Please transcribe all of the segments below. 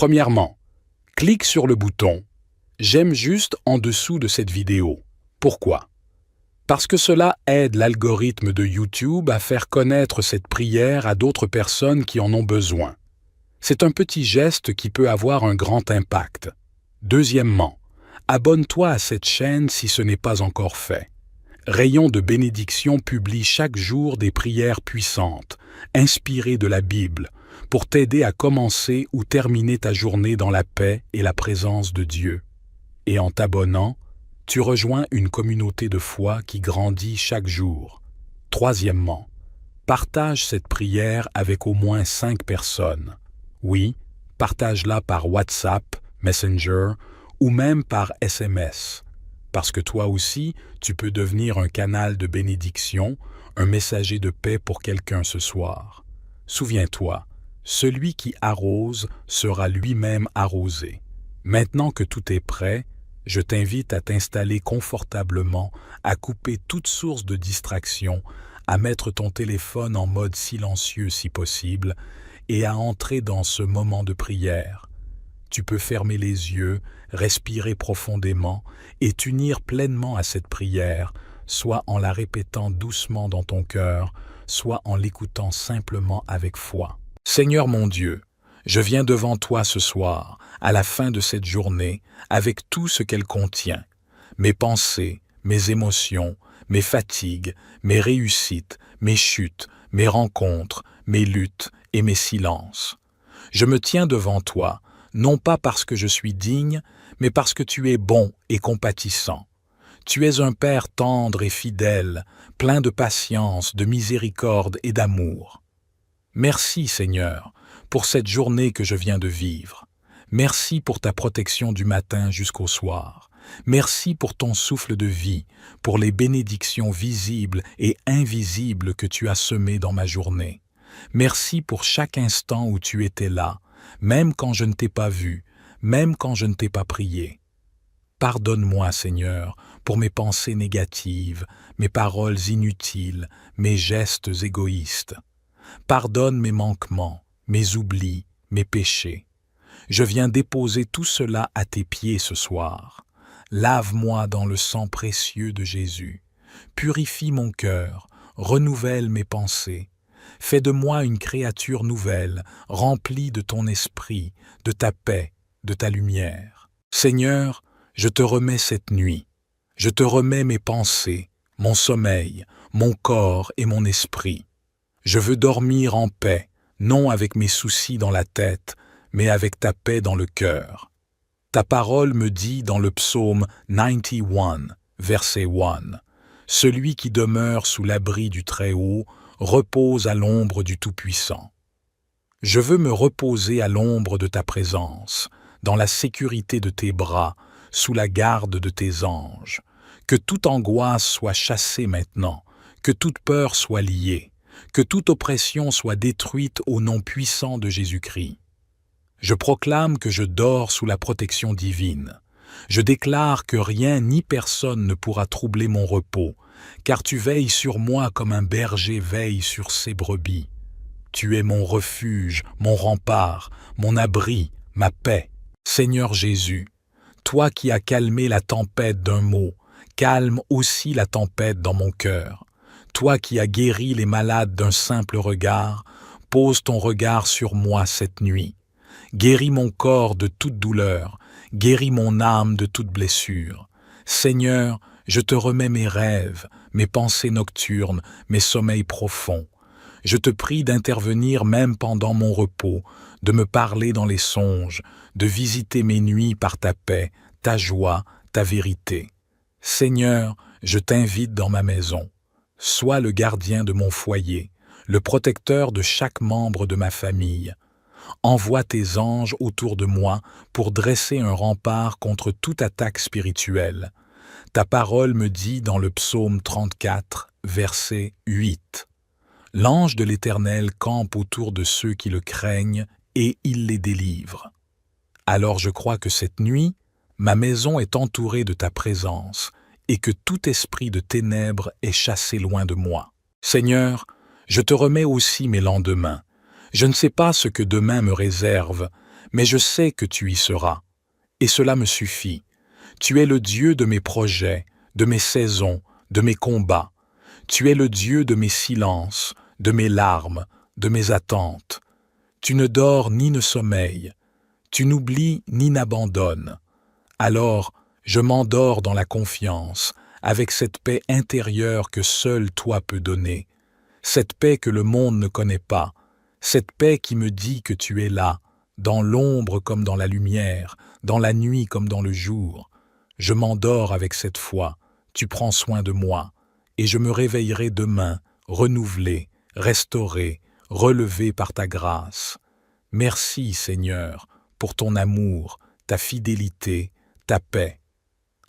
Premièrement, clique sur le bouton « J'aime » juste en dessous de cette vidéo. Pourquoi? Parce que cela aide l'algorithme de YouTube à faire connaître cette prière à d'autres personnes qui en ont besoin. C'est un petit geste qui peut avoir un grand impact. Deuxièmement, abonne-toi à cette chaîne si ce n'est pas encore fait. Rayon de bénédiction publie chaque jour des prières puissantes, inspirées de la Bible, pour t'aider à commencer ou terminer ta journée dans la paix et la présence de Dieu. Et en t'abonnant, tu rejoins une communauté de foi qui grandit chaque jour. Troisièmement, partage cette prière avec au moins 5 personnes. Oui, partage-la par WhatsApp, Messenger ou même par SMS. Parce que toi aussi, tu peux devenir un canal de bénédiction, un messager de paix pour quelqu'un ce soir. Souviens-toi, celui qui arrose sera lui-même arrosé. Maintenant que tout est prêt, je t'invite à t'installer confortablement, à couper toute source de distraction, à mettre ton téléphone en mode silencieux si possible et à entrer dans ce moment de prière. Tu peux fermer les yeux, respirer profondément et t'unir pleinement à cette prière, soit en la répétant doucement dans ton cœur, soit en l'écoutant simplement avec foi. Seigneur mon Dieu, je viens devant toi ce soir, à la fin de cette journée, avec tout ce qu'elle contient. Mes pensées, mes émotions, mes fatigues, mes réussites, mes chutes, mes rencontres, mes luttes et mes silences. Je me tiens devant toi, non pas parce que je suis digne, mais parce que tu es bon et compatissant. Tu es un Père tendre et fidèle, plein de patience, de miséricorde et d'amour. Merci, Seigneur, pour cette journée que je viens de vivre. Merci pour ta protection du matin jusqu'au soir. Merci pour ton souffle de vie, pour les bénédictions visibles et invisibles que tu as semées dans ma journée. Merci pour chaque instant où tu étais là, même quand je ne t'ai pas vu, même quand je ne t'ai pas prié. Pardonne-moi, Seigneur, pour mes pensées négatives, mes paroles inutiles, mes gestes égoïstes. Pardonne mes manquements, mes oublis, mes péchés. Je viens déposer tout cela à tes pieds ce soir. Lave-moi dans le sang précieux de Jésus. Purifie mon cœur, renouvelle mes pensées. Fais de moi une créature nouvelle, remplie de ton esprit, de ta paix, de ta lumière. Seigneur, je te remets cette nuit. Je te remets mes pensées, mon sommeil, mon corps et mon esprit. Je veux dormir en paix, non avec mes soucis dans la tête, mais avec ta paix dans le cœur. Ta parole me dit dans le psaume 91, verset 1, « Celui qui demeure sous l'abri du Très-Haut repose à l'ombre du Tout-Puissant. » Je veux me reposer à l'ombre de ta présence, dans la sécurité de tes bras, sous la garde de tes anges. Que toute angoisse soit chassée maintenant, que toute peur soit liée, que toute oppression soit détruite au nom puissant de Jésus-Christ. Je proclame que je dors sous la protection divine. Je déclare que rien ni personne ne pourra troubler mon repos, car tu veilles sur moi comme un berger veille sur ses brebis. Tu es mon refuge, mon rempart, mon abri, ma paix. Seigneur Jésus, toi qui as calmé la tempête d'un mot, calme aussi la tempête dans mon cœur. Toi qui as guéri les malades d'un simple regard, pose ton regard sur moi cette nuit. Guéris mon corps de toute douleur, guéris mon âme de toute blessure. Seigneur, je te remets mes rêves, mes pensées nocturnes, mes sommeils profonds. Je te prie d'intervenir même pendant mon repos, de me parler dans les songes, de visiter mes nuits par ta paix, ta joie, ta vérité. Seigneur, je t'invite dans ma maison. Sois le gardien de mon foyer, le protecteur de chaque membre de ma famille. Envoie tes anges autour de moi pour dresser un rempart contre toute attaque spirituelle. Ta parole me dit dans le psaume 34, verset 8. L'ange de l'Éternel campe autour de ceux qui le craignent et il les délivre. Alors je crois que cette nuit, ma maison est entourée de ta présence et que tout esprit de ténèbres est chassé loin de moi. Seigneur, je te remets aussi mes lendemains. Je ne sais pas ce que demain me réserve, mais je sais que tu y seras. Et cela me suffit. Tu es le Dieu de mes projets, de mes saisons, de mes combats. Tu es le Dieu de mes silences, de mes larmes, de mes attentes. Tu ne dors ni ne sommeilles. Tu n'oublies ni n'abandonnes. Alors, je m'endors dans la confiance, avec cette paix intérieure que seul toi peux donner, cette paix que le monde ne connaît pas, cette paix qui me dit que tu es là, dans l'ombre comme dans la lumière, dans la nuit comme dans le jour. Je m'endors avec cette foi, tu prends soin de moi, et je me réveillerai demain, renouvelé, restauré, relevé par ta grâce. Merci, Seigneur, pour ton amour, ta fidélité, ta paix.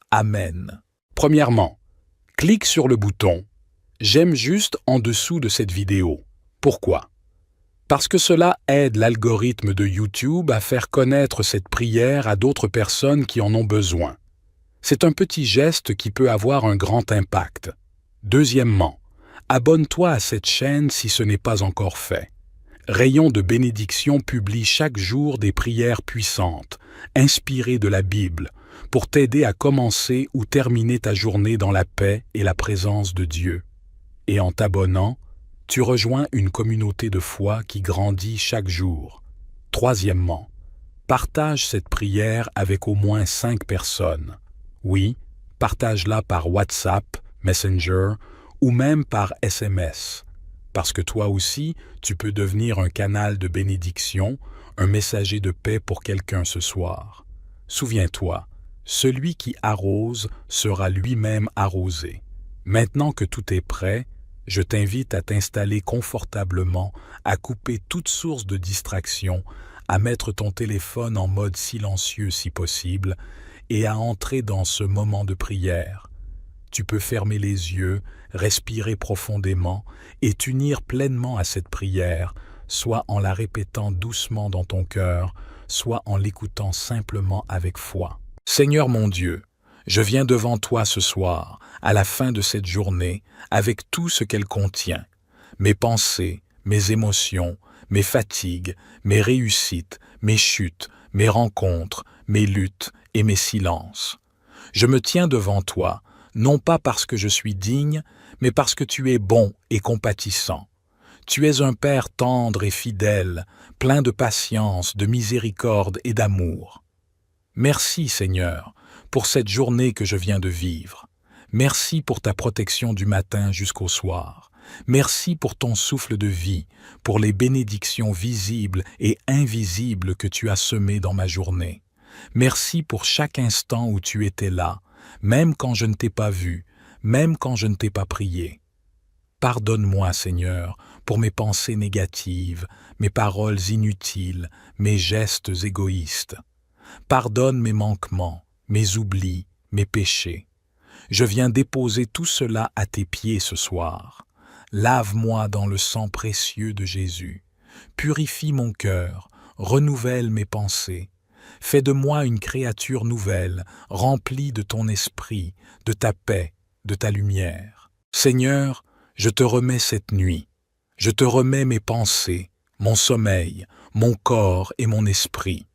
Amen. Premièrement, clique sur le bouton « J'aime juste » en dessous de cette vidéo. Pourquoi? Parce que cela aide l'algorithme de YouTube à faire connaître cette prière à d'autres personnes qui en ont besoin. C'est un petit geste qui peut avoir un grand impact. Deuxièmement, abonne-toi à cette chaîne si ce n'est pas encore fait. Rayon de bénédiction publie chaque jour des prières puissantes, inspirées de la Bible, pour t'aider à commencer ou terminer ta journée dans la paix et la présence de Dieu. Et en t'abonnant, tu rejoins une communauté de foi qui grandit chaque jour. Troisièmement, partage cette prière avec au moins 5 personnes. Oui, partage-la par WhatsApp, Messenger ou même par SMS. Parce que toi aussi, tu peux devenir un canal de bénédiction, un messager de paix pour quelqu'un ce soir. Souviens-toi, celui qui arrose sera lui-même arrosé. Maintenant que tout est prêt, je t'invite à t'installer confortablement, à couper toute source de distraction, à mettre ton téléphone en mode silencieux si possible, et à entrer dans ce moment de prière. Tu peux fermer les yeux, respirer profondément et t'unir pleinement à cette prière, soit en la répétant doucement dans ton cœur, soit en l'écoutant simplement avec foi. Seigneur mon Dieu, je viens devant toi ce soir, à la fin de cette journée, avec tout ce qu'elle contient, mes pensées, mes émotions, mes fatigues, mes réussites, mes chutes, mes rencontres, mes luttes et mes silences. Je me tiens devant toi, non pas parce que je suis digne, mais parce que tu es bon et compatissant. Tu es un Père tendre et fidèle, plein de patience, de miséricorde et d'amour. Merci, Seigneur, pour cette journée que je viens de vivre. Merci pour ta protection du matin jusqu'au soir. Merci pour ton souffle de vie, pour les bénédictions visibles et invisibles que tu as semées dans ma journée. Merci pour chaque instant où tu étais là, même quand je ne t'ai pas vu, même quand je ne t'ai pas prié. Pardonne-moi, Seigneur, pour mes pensées négatives, mes paroles inutiles, mes gestes égoïstes. Pardonne mes manquements, mes oublis, mes péchés. Je viens déposer tout cela à tes pieds ce soir. Lave-moi dans le sang précieux de Jésus. Purifie mon cœur, renouvelle mes pensées. Fais de moi une créature nouvelle, remplie de ton esprit, de ta paix, de ta lumière. Seigneur, je te remets cette nuit. Je te remets mes pensées, mon sommeil, mon corps et mon esprit.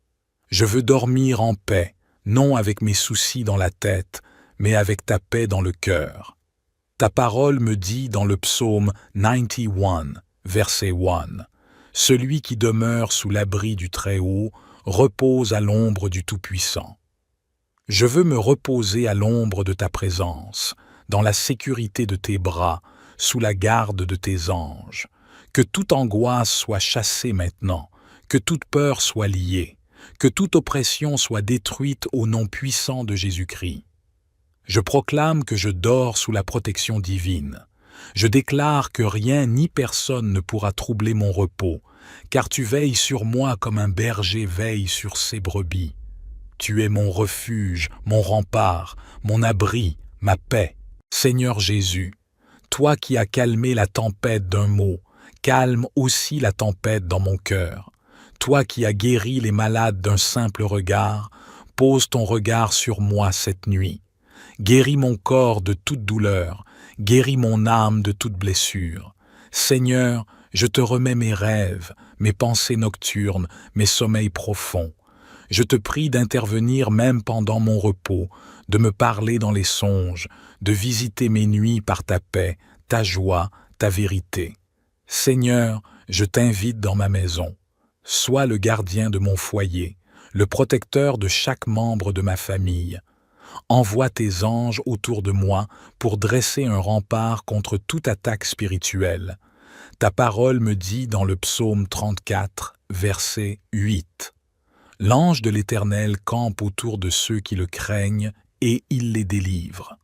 Je veux dormir en paix, non avec mes soucis dans la tête, mais avec ta paix dans le cœur. Ta parole me dit dans le psaume 91, verset 1, « Celui qui demeure sous l'abri du Très-Haut repose à l'ombre du Tout-Puissant. » Je veux me reposer à l'ombre de ta présence, dans la sécurité de tes bras, sous la garde de tes anges. Que toute angoisse soit chassée maintenant, que toute peur soit liée, que toute oppression soit détruite au nom puissant de Jésus-Christ. Je proclame que je dors sous la protection divine. Je déclare que rien ni personne ne pourra troubler mon repos, car tu veilles sur moi comme un berger veille sur ses brebis. Tu es mon refuge, mon rempart, mon abri, ma paix. Seigneur Jésus, toi qui as calmé la tempête d'un mot, calme aussi la tempête dans mon cœur. Toi qui as guéri les malades d'un simple regard, pose ton regard sur moi cette nuit. Guéris mon corps de toute douleur, guéris mon âme de toute blessure. Seigneur, je te remets mes rêves, mes pensées nocturnes, mes sommeils profonds. Je te prie d'intervenir même pendant mon repos, de me parler dans les songes, de visiter mes nuits par ta paix, ta joie, ta vérité. Seigneur, je t'invite dans ma maison. Sois le gardien de mon foyer, le protecteur de chaque membre de ma famille. Envoie tes anges autour de moi pour dresser un rempart contre toute attaque spirituelle. Ta parole me dit dans le psaume 34, verset 8. L'ange de l'Éternel campe autour de ceux qui le craignent et il les délivre.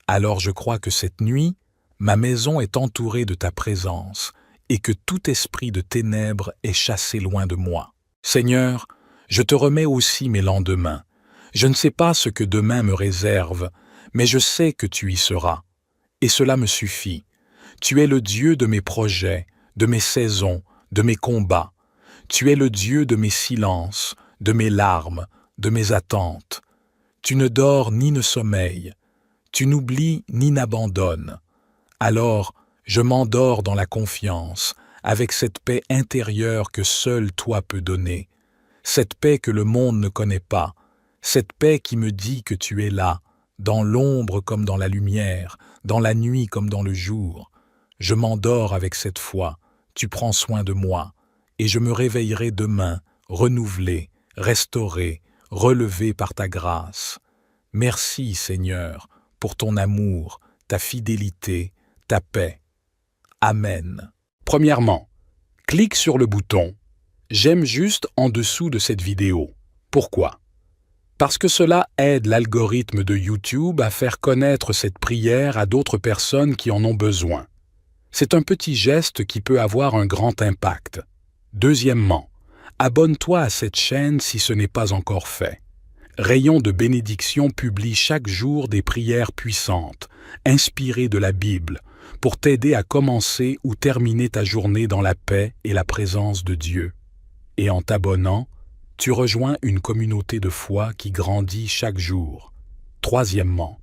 Alors je crois que cette nuit, ma maison est entourée de ta présence et que tout esprit de ténèbres est chassé loin de moi. Seigneur, je te remets aussi mes lendemains. Je ne sais pas ce que demain me réserve, mais je sais que tu y seras. Et cela me suffit. Tu es le Dieu de mes projets, de mes saisons, de mes combats. Tu es le Dieu de mes silences, de mes larmes, de mes attentes. Tu ne dors ni ne sommeilles. Tu n'oublies ni n'abandonnes. Alors, je m'endors dans la confiance, avec cette paix intérieure que seul toi peux donner. Cette paix que le monde ne connaît pas. Cette paix qui me dit que tu es là, dans l'ombre comme dans la lumière, dans la nuit comme dans le jour. Je m'endors avec cette foi, tu prends soin de moi, et je me réveillerai demain, renouvelé, restauré, relevé par ta grâce. Merci, Seigneur, pour ton amour, ta fidélité, ta paix. Amen. Premièrement, clique sur le bouton « J'aime juste » en dessous de cette vidéo. Pourquoi? Parce que cela aide l'algorithme de YouTube à faire connaître cette prière à d'autres personnes qui en ont besoin. C'est un petit geste qui peut avoir un grand impact. Deuxièmement, abonne-toi à cette chaîne si ce n'est pas encore fait. Rayon de bénédiction publie chaque jour des prières puissantes, inspirées de la Bible, pour t'aider à commencer ou terminer ta journée dans la paix et la présence de Dieu. Et en t'abonnant, tu rejoins une communauté de foi qui grandit chaque jour. Troisièmement,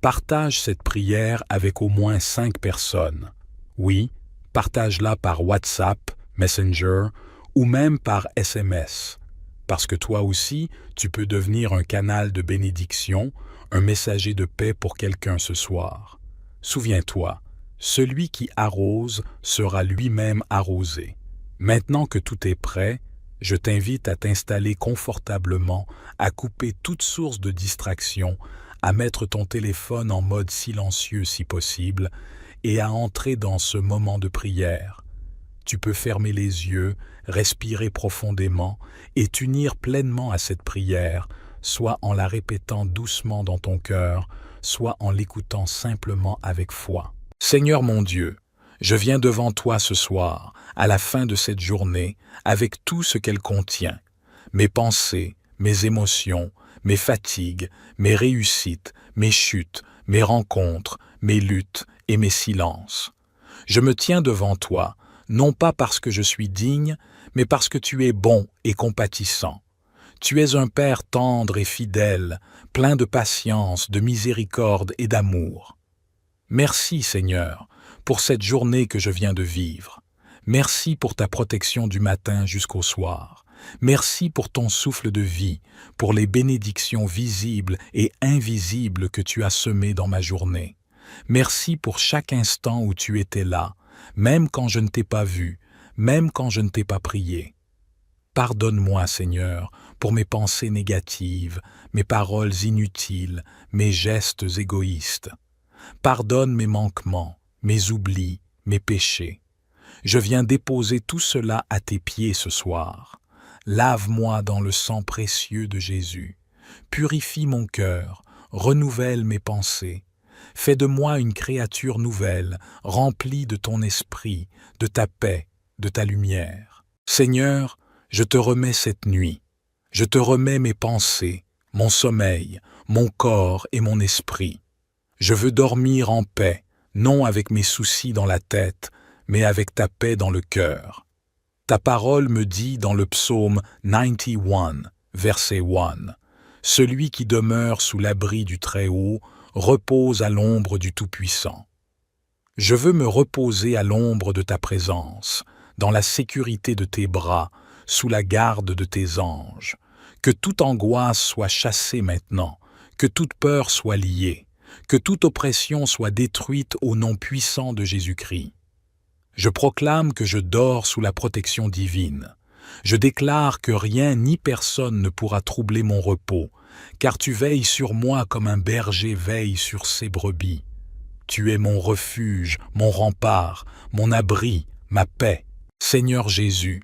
partage cette prière avec au moins 5 personnes. Oui, partage-la par WhatsApp, Messenger ou même par SMS. Parce que toi aussi, tu peux devenir un canal de bénédiction, un messager de paix pour quelqu'un ce soir. Souviens-toi, celui qui arrose sera lui-même arrosé. Maintenant que tout est prêt, je t'invite à t'installer confortablement, à couper toute source de distraction, à mettre ton téléphone en mode silencieux si possible et à entrer dans ce moment de prière. Tu peux fermer les yeux, respirer profondément et t'unir pleinement à cette prière, soit en la répétant doucement dans ton cœur, soit en l'écoutant simplement avec foi. Seigneur mon Dieu, je viens devant toi ce soir, à la fin de cette journée, avec tout ce qu'elle contient, mes pensées, mes émotions, mes fatigues, mes réussites, mes chutes, mes rencontres, mes luttes et mes silences. Je me tiens devant toi, non pas parce que je suis digne, mais parce que tu es bon et compatissant. Tu es un Père tendre et fidèle, plein de patience, de miséricorde et d'amour. Merci, Seigneur, pour cette journée que je viens de vivre. Merci pour ta protection du matin jusqu'au soir. Merci pour ton souffle de vie, pour les bénédictions visibles et invisibles que tu as semées dans ma journée. Merci pour chaque instant où tu étais là, même quand je ne t'ai pas vu, même quand je ne t'ai pas prié. Pardonne-moi, Seigneur, pour mes pensées négatives, mes paroles inutiles, mes gestes égoïstes. Pardonne mes manquements, mes oublis, mes péchés. Je viens déposer tout cela à tes pieds ce soir. Lave-moi dans le sang précieux de Jésus. Purifie mon cœur, renouvelle mes pensées. Fais de moi une créature nouvelle, remplie de ton esprit, de ta paix, de ta lumière. Seigneur, je te remets cette nuit. Je te remets mes pensées, mon sommeil, mon corps et mon esprit. Je veux dormir en paix, non avec mes soucis dans la tête, mais avec ta paix dans le cœur. Ta parole me dit dans le psaume 91, verset 1, « Celui qui demeure sous l'abri du Très-Haut repose à l'ombre du Tout-Puissant. » Je veux me reposer à l'ombre de ta présence, dans la sécurité de tes bras, sous la garde de tes anges. Que toute angoisse soit chassée maintenant, que toute peur soit liée, que toute oppression soit détruite au nom puissant de Jésus-Christ. Je proclame que je dors sous la protection divine. Je déclare que rien ni personne ne pourra troubler mon repos, car tu veilles sur moi comme un berger veille sur ses brebis. Tu es mon refuge, mon rempart, mon abri, ma paix. Seigneur Jésus,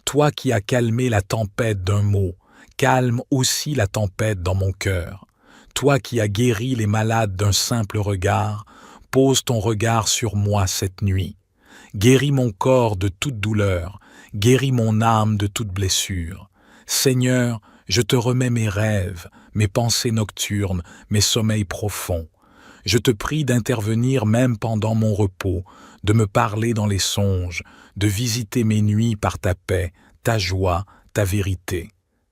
toi qui as calmé la tempête d'un mot, calme aussi la tempête dans mon cœur. Toi qui as guéri les malades d'un simple regard, pose ton regard sur moi cette nuit. Guéris mon corps de toute douleur, guéris mon âme de toute blessure. Seigneur, je te remets mes rêves, mes pensées nocturnes, mes sommeils profonds. Je te prie d'intervenir même pendant mon repos, de me parler dans les songes, de visiter mes nuits par ta paix, ta joie, ta vérité.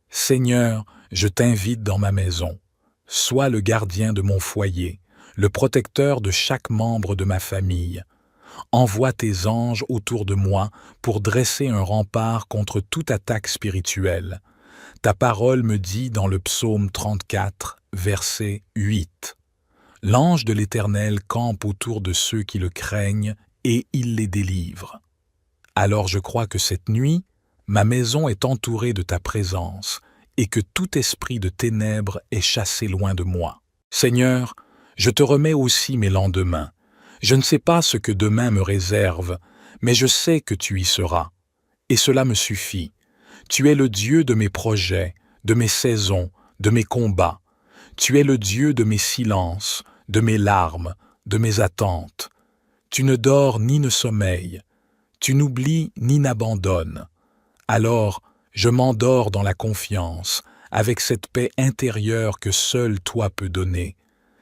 Seigneur, je t'invite dans ma maison. Sois le gardien de mon foyer, le protecteur de chaque membre de ma famille. Envoie tes anges autour de moi pour dresser un rempart contre toute attaque spirituelle. Ta parole me dit dans le psaume 34, verset 8. L'ange de l'Éternel campe autour de ceux qui le craignent et il les délivre. Alors je crois que cette nuit, ma maison est entourée de ta présence et que tout esprit de ténèbres est chassé loin de moi. Seigneur, je te remets aussi mes lendemains. Je ne sais pas ce que demain me réserve, mais je sais que tu y seras. Et cela me suffit. Tu es le Dieu de mes projets, de mes saisons, de mes combats. Tu es le Dieu de mes silences, de mes larmes, de mes attentes. Tu ne dors ni ne sommeilles. Tu n'oublies ni n'abandonnes. Alors, je m'endors dans la confiance, avec cette paix intérieure que seul toi peux donner.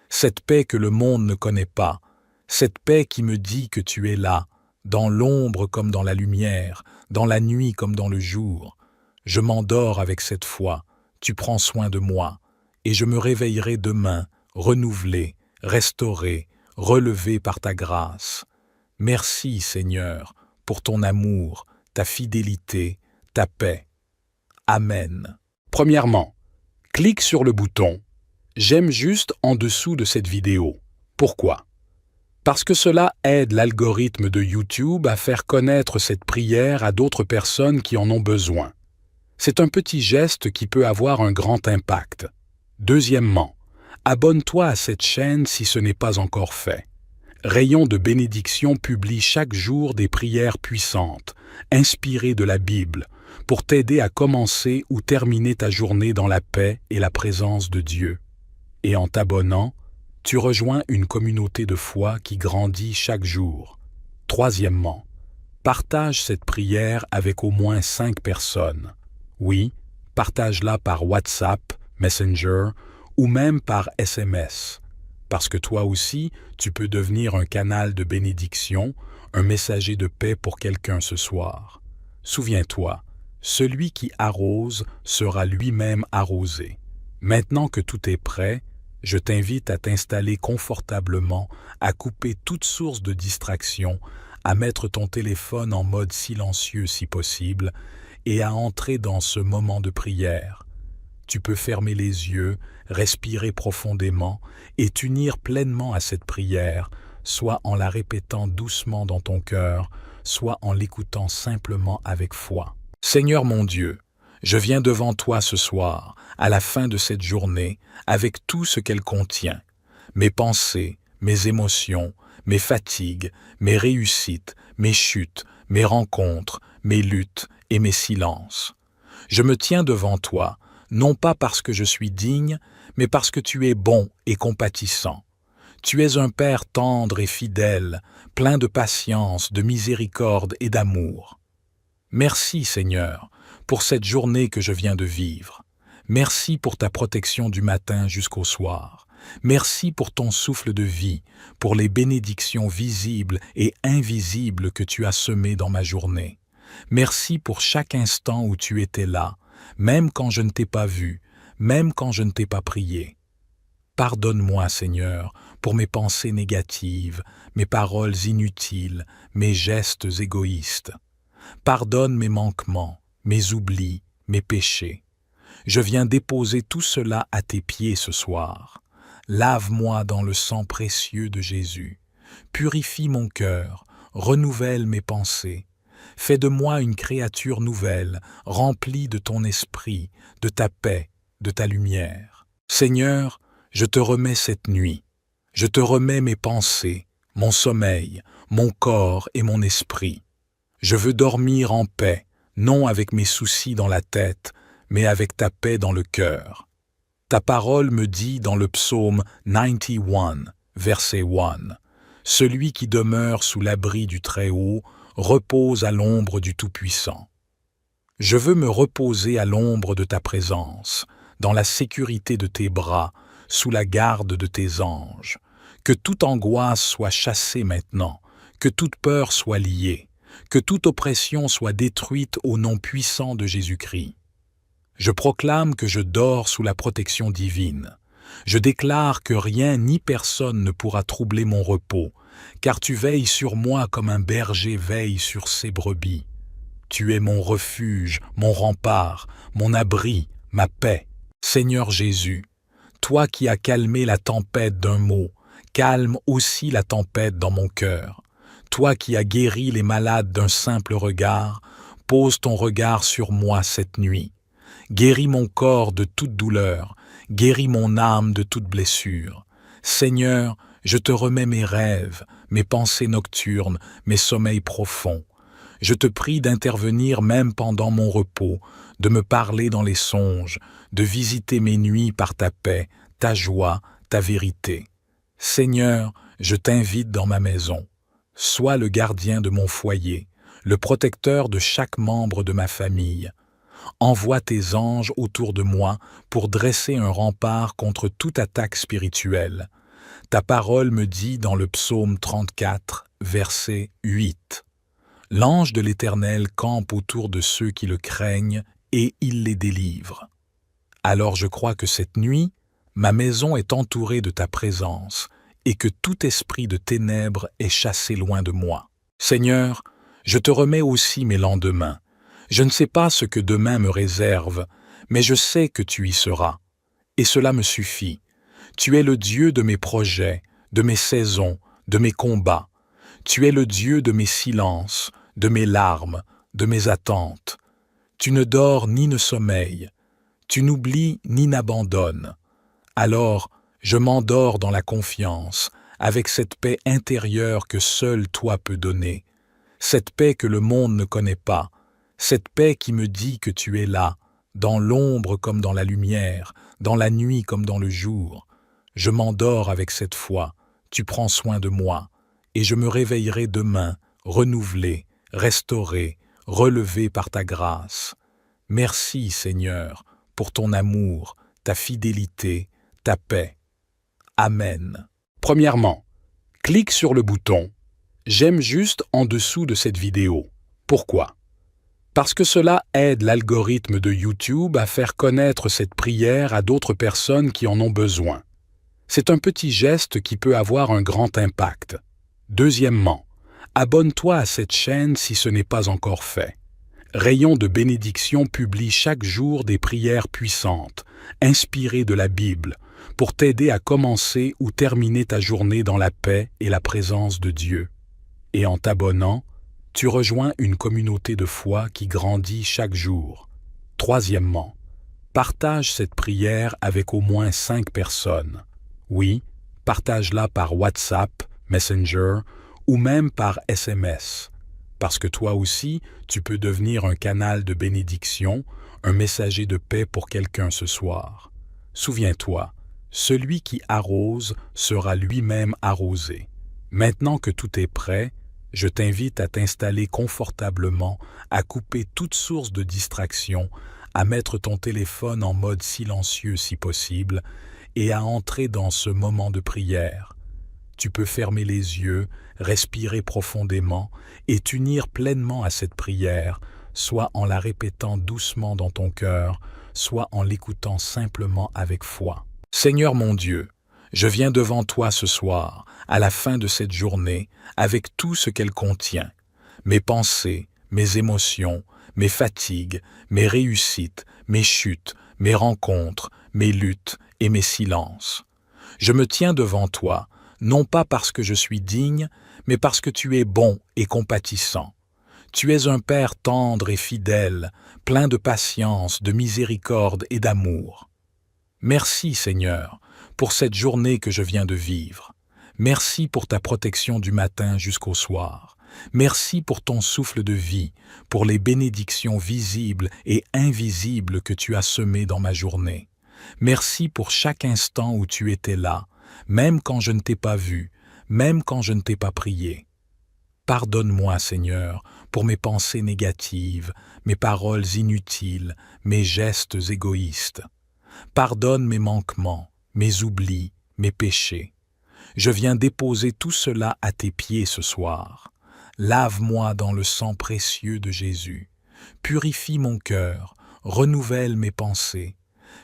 Cette paix que le monde ne connaît pas. Cette paix qui me dit que tu es là, dans l'ombre comme dans la lumière, dans la nuit comme dans le jour. Je m'endors avec cette foi, tu prends soin de moi, et je me réveillerai demain, renouvelé, restauré, relevé par ta grâce. Merci, Seigneur, pour ton amour, ta fidélité, ta paix. Amen. Premièrement, clique sur le bouton « J'aime juste » en dessous de cette vidéo. Pourquoi? Parce que cela aide l'algorithme de YouTube à faire connaître cette prière à d'autres personnes qui en ont besoin. C'est un petit geste qui peut avoir un grand impact. Deuxièmement, abonne-toi à cette chaîne si ce n'est pas encore fait. Rayon de bénédiction publie chaque jour des prières puissantes, inspirées de la Bible, pour t'aider à commencer ou terminer ta journée dans la paix et la présence de Dieu. Et en t'abonnant, tu rejoins une communauté de foi qui grandit chaque jour. Troisièmement, partage cette prière avec au moins 5 personnes. Oui, partage-la par WhatsApp, Messenger ou même par SMS. Parce que toi aussi, tu peux devenir un canal de bénédiction, un messager de paix pour quelqu'un ce soir. Souviens-toi, celui qui arrose sera lui-même arrosé. Maintenant que tout est prêt, je t'invite à t'installer confortablement, à couper toute source de distraction, à mettre ton téléphone en mode silencieux si possible et à entrer dans ce moment de prière. Tu peux fermer les yeux, respirer profondément et t'unir pleinement à cette prière, soit en la répétant doucement dans ton cœur, soit en l'écoutant simplement avec foi. Seigneur mon Dieu, je viens devant toi ce soir, à la fin de cette journée, avec tout ce qu'elle contient, mes pensées, mes émotions, mes fatigues, mes réussites, mes chutes, mes rencontres, mes luttes et mes silences. Je me tiens devant toi, non pas parce que je suis digne, mais parce que tu es bon et compatissant. Tu es un Père tendre et fidèle, plein de patience, de miséricorde et d'amour. Merci, Seigneur, pour cette journée que je viens de vivre. Merci pour ta protection du matin jusqu'au soir. Merci pour ton souffle de vie, pour les bénédictions visibles et invisibles que tu as semées dans ma journée. Merci pour chaque instant où tu étais là, même quand je ne t'ai pas vu, même quand je ne t'ai pas prié. Pardonne-moi, Seigneur, pour mes pensées négatives, mes paroles inutiles, mes gestes égoïstes. Pardonne mes manquements, mes oublis, mes péchés. je viens déposer tout cela à tes pieds ce soir. Lave-moi dans le sang précieux de Jésus. Purifie mon cœur, renouvelle mes pensées. Fais de moi une créature nouvelle, remplie de ton esprit, de ta paix, de ta lumière. Seigneur, je te remets cette nuit. Je te remets mes pensées, mon sommeil, mon corps et mon esprit. Je veux dormir en paix, non avec mes soucis dans la tête, mais avec ta paix dans le cœur. Ta parole me dit dans le psaume 91, verset 1, « Celui qui demeure sous l'abri du Très-Haut repose à l'ombre du Tout-Puissant. » Je veux me reposer à l'ombre de ta présence, dans la sécurité de tes bras, sous la garde de tes anges. Que toute angoisse soit chassée maintenant, que toute peur soit liée, que toute oppression soit détruite au nom puissant de Jésus-Christ. Je proclame que je dors sous la protection divine. Je déclare que rien ni personne ne pourra troubler mon repos, car tu veilles sur moi comme un berger veille sur ses brebis. Tu es mon refuge, mon rempart, mon abri, ma paix. Seigneur Jésus, toi qui as calmé la tempête d'un mot, calme aussi la tempête dans mon cœur. Toi qui as guéri les malades d'un simple regard, pose ton regard sur moi cette nuit. Guéris mon corps de toute douleur, guéris mon âme de toute blessure. Seigneur, je te remets mes rêves, mes pensées nocturnes, mes sommeils profonds. Je te prie d'intervenir même pendant mon repos, de me parler dans les songes, de visiter mes nuits par ta paix, ta joie, ta vérité. Seigneur, je t'invite dans ma maison. Sois le gardien de mon foyer, le protecteur de chaque membre de ma famille. Envoie tes anges autour de moi pour dresser un rempart contre toute attaque spirituelle. Ta parole me dit dans le psaume 34, verset 8. L'ange de l'Éternel campe autour de ceux qui le craignent et il les délivre. Alors je crois que cette nuit, ma maison est entourée de ta présence et que tout esprit de ténèbres est chassé loin de moi. Seigneur, je te remets aussi mes lendemains. Je ne sais pas ce que demain me réserve, mais je sais que tu y seras. Et cela me suffit. Tu es le Dieu de mes projets, de mes saisons, de mes combats. Tu es le Dieu de mes silences, de mes larmes, de mes attentes. Tu ne dors ni ne sommeilles. Tu n'oublies ni n'abandonnes. Alors, je m'endors dans la confiance, avec cette paix intérieure que seul toi peux donner. Cette paix que le monde ne connaît pas. Cette paix qui me dit que tu es là, dans l'ombre comme dans la lumière, dans la nuit comme dans le jour. Je m'endors avec cette foi, tu prends soin de moi, et je me réveillerai demain, renouvelé, restauré, relevé par ta grâce. Merci, Seigneur, pour ton amour, ta fidélité, ta paix. Amen. Premièrement, clique sur le bouton « J'aime juste » en dessous de cette vidéo. Pourquoi? Parce que cela aide l'algorithme de YouTube à faire connaître cette prière à d'autres personnes qui en ont besoin. C'est un petit geste qui peut avoir un grand impact. Deuxièmement, abonne-toi à cette chaîne si ce n'est pas encore fait. Rayon de bénédiction publie chaque jour des prières puissantes, inspirées de la Bible, pour t'aider à commencer ou terminer ta journée dans la paix et la présence de Dieu. Et en t'abonnant, tu rejoins une communauté de foi qui grandit chaque jour. Troisièmement, partage cette prière avec au moins 5 personnes. Oui, partage-la par WhatsApp, Messenger ou même par SMS. Parce que toi aussi, tu peux devenir un canal de bénédiction, un messager de paix pour quelqu'un ce soir. Souviens-toi, celui qui arrose sera lui-même arrosé. Maintenant que tout est prêt, je t'invite à t'installer confortablement, à couper toute source de distraction, à mettre ton téléphone en mode silencieux si possible et à entrer dans ce moment de prière. Tu peux fermer les yeux, respirer profondément et t'unir pleinement à cette prière, soit en la répétant doucement dans ton cœur, soit en l'écoutant simplement avec foi. Seigneur mon Dieu, je viens devant toi ce soir, à la fin de cette journée, avec tout ce qu'elle contient. Mes pensées, mes émotions, mes fatigues, mes réussites, mes chutes, mes rencontres, mes luttes et mes silences. Je me tiens devant toi, non pas parce que je suis digne, mais parce que tu es bon et compatissant. Tu es un Père tendre et fidèle, plein de patience, de miséricorde et d'amour. Merci, Seigneur, pour cette journée que je viens de vivre. Merci pour ta protection du matin jusqu'au soir. Merci pour ton souffle de vie, pour les bénédictions visibles et invisibles que tu as semées dans ma journée. Merci pour chaque instant où tu étais là, même quand je ne t'ai pas vu, même quand je ne t'ai pas prié. Pardonne-moi, Seigneur, pour mes pensées négatives, mes paroles inutiles, mes gestes égoïstes. Pardonne mes manquements, mes oublis, mes péchés. Je viens déposer tout cela à tes pieds ce soir. Lave-moi dans le sang précieux de Jésus. Purifie mon cœur, renouvelle mes pensées.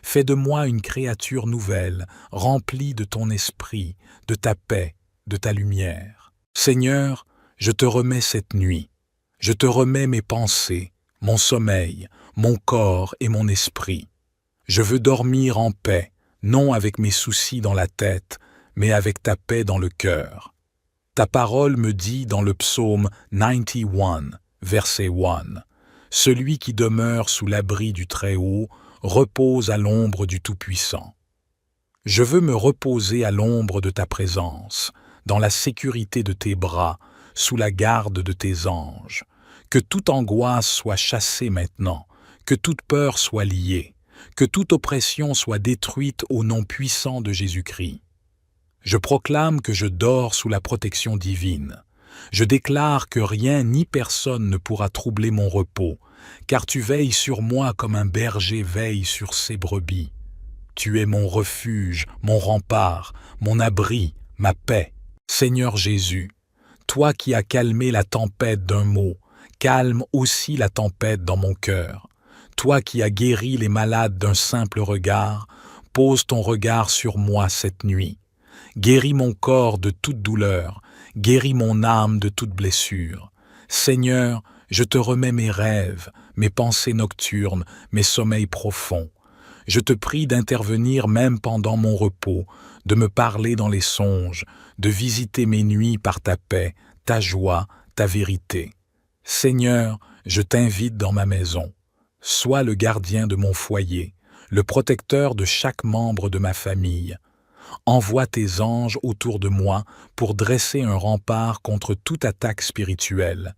Fais de moi une créature nouvelle, remplie de ton esprit, de ta paix, de ta lumière. Seigneur, je te remets cette nuit. Je te remets mes pensées, mon sommeil, mon corps et mon esprit. Je veux dormir en paix, non avec mes soucis dans la tête, mais avec ta paix dans le cœur. Ta parole me dit dans le psaume 91, verset 1, « Celui qui demeure sous l'abri du Très-Haut repose à l'ombre du Tout-Puissant. » Je veux me reposer à l'ombre de ta présence, dans la sécurité de tes bras, sous la garde de tes anges. Que toute angoisse soit chassée maintenant, que toute peur soit liée, que toute oppression soit détruite au nom puissant de Jésus-Christ. Je proclame que je dors sous la protection divine. Je déclare que rien ni personne ne pourra troubler mon repos, car tu veilles sur moi comme un berger veille sur ses brebis. Tu es mon refuge, mon rempart, mon abri, ma paix. Seigneur Jésus, toi qui as calmé la tempête d'un mot, calme aussi la tempête dans mon cœur. Toi qui as guéri les malades d'un simple regard, pose ton regard sur moi cette nuit. Guéris mon corps de toute douleur, guéris mon âme de toute blessure. Seigneur, je te remets mes rêves, mes pensées nocturnes, mes sommeils profonds. Je te prie d'intervenir même pendant mon repos, de me parler dans les songes, de visiter mes nuits par ta paix, ta joie, ta vérité. Seigneur, je t'invite dans ma maison. Sois le gardien de mon foyer, le protecteur de chaque membre de ma famille. Envoie tes anges autour de moi pour dresser un rempart contre toute attaque spirituelle.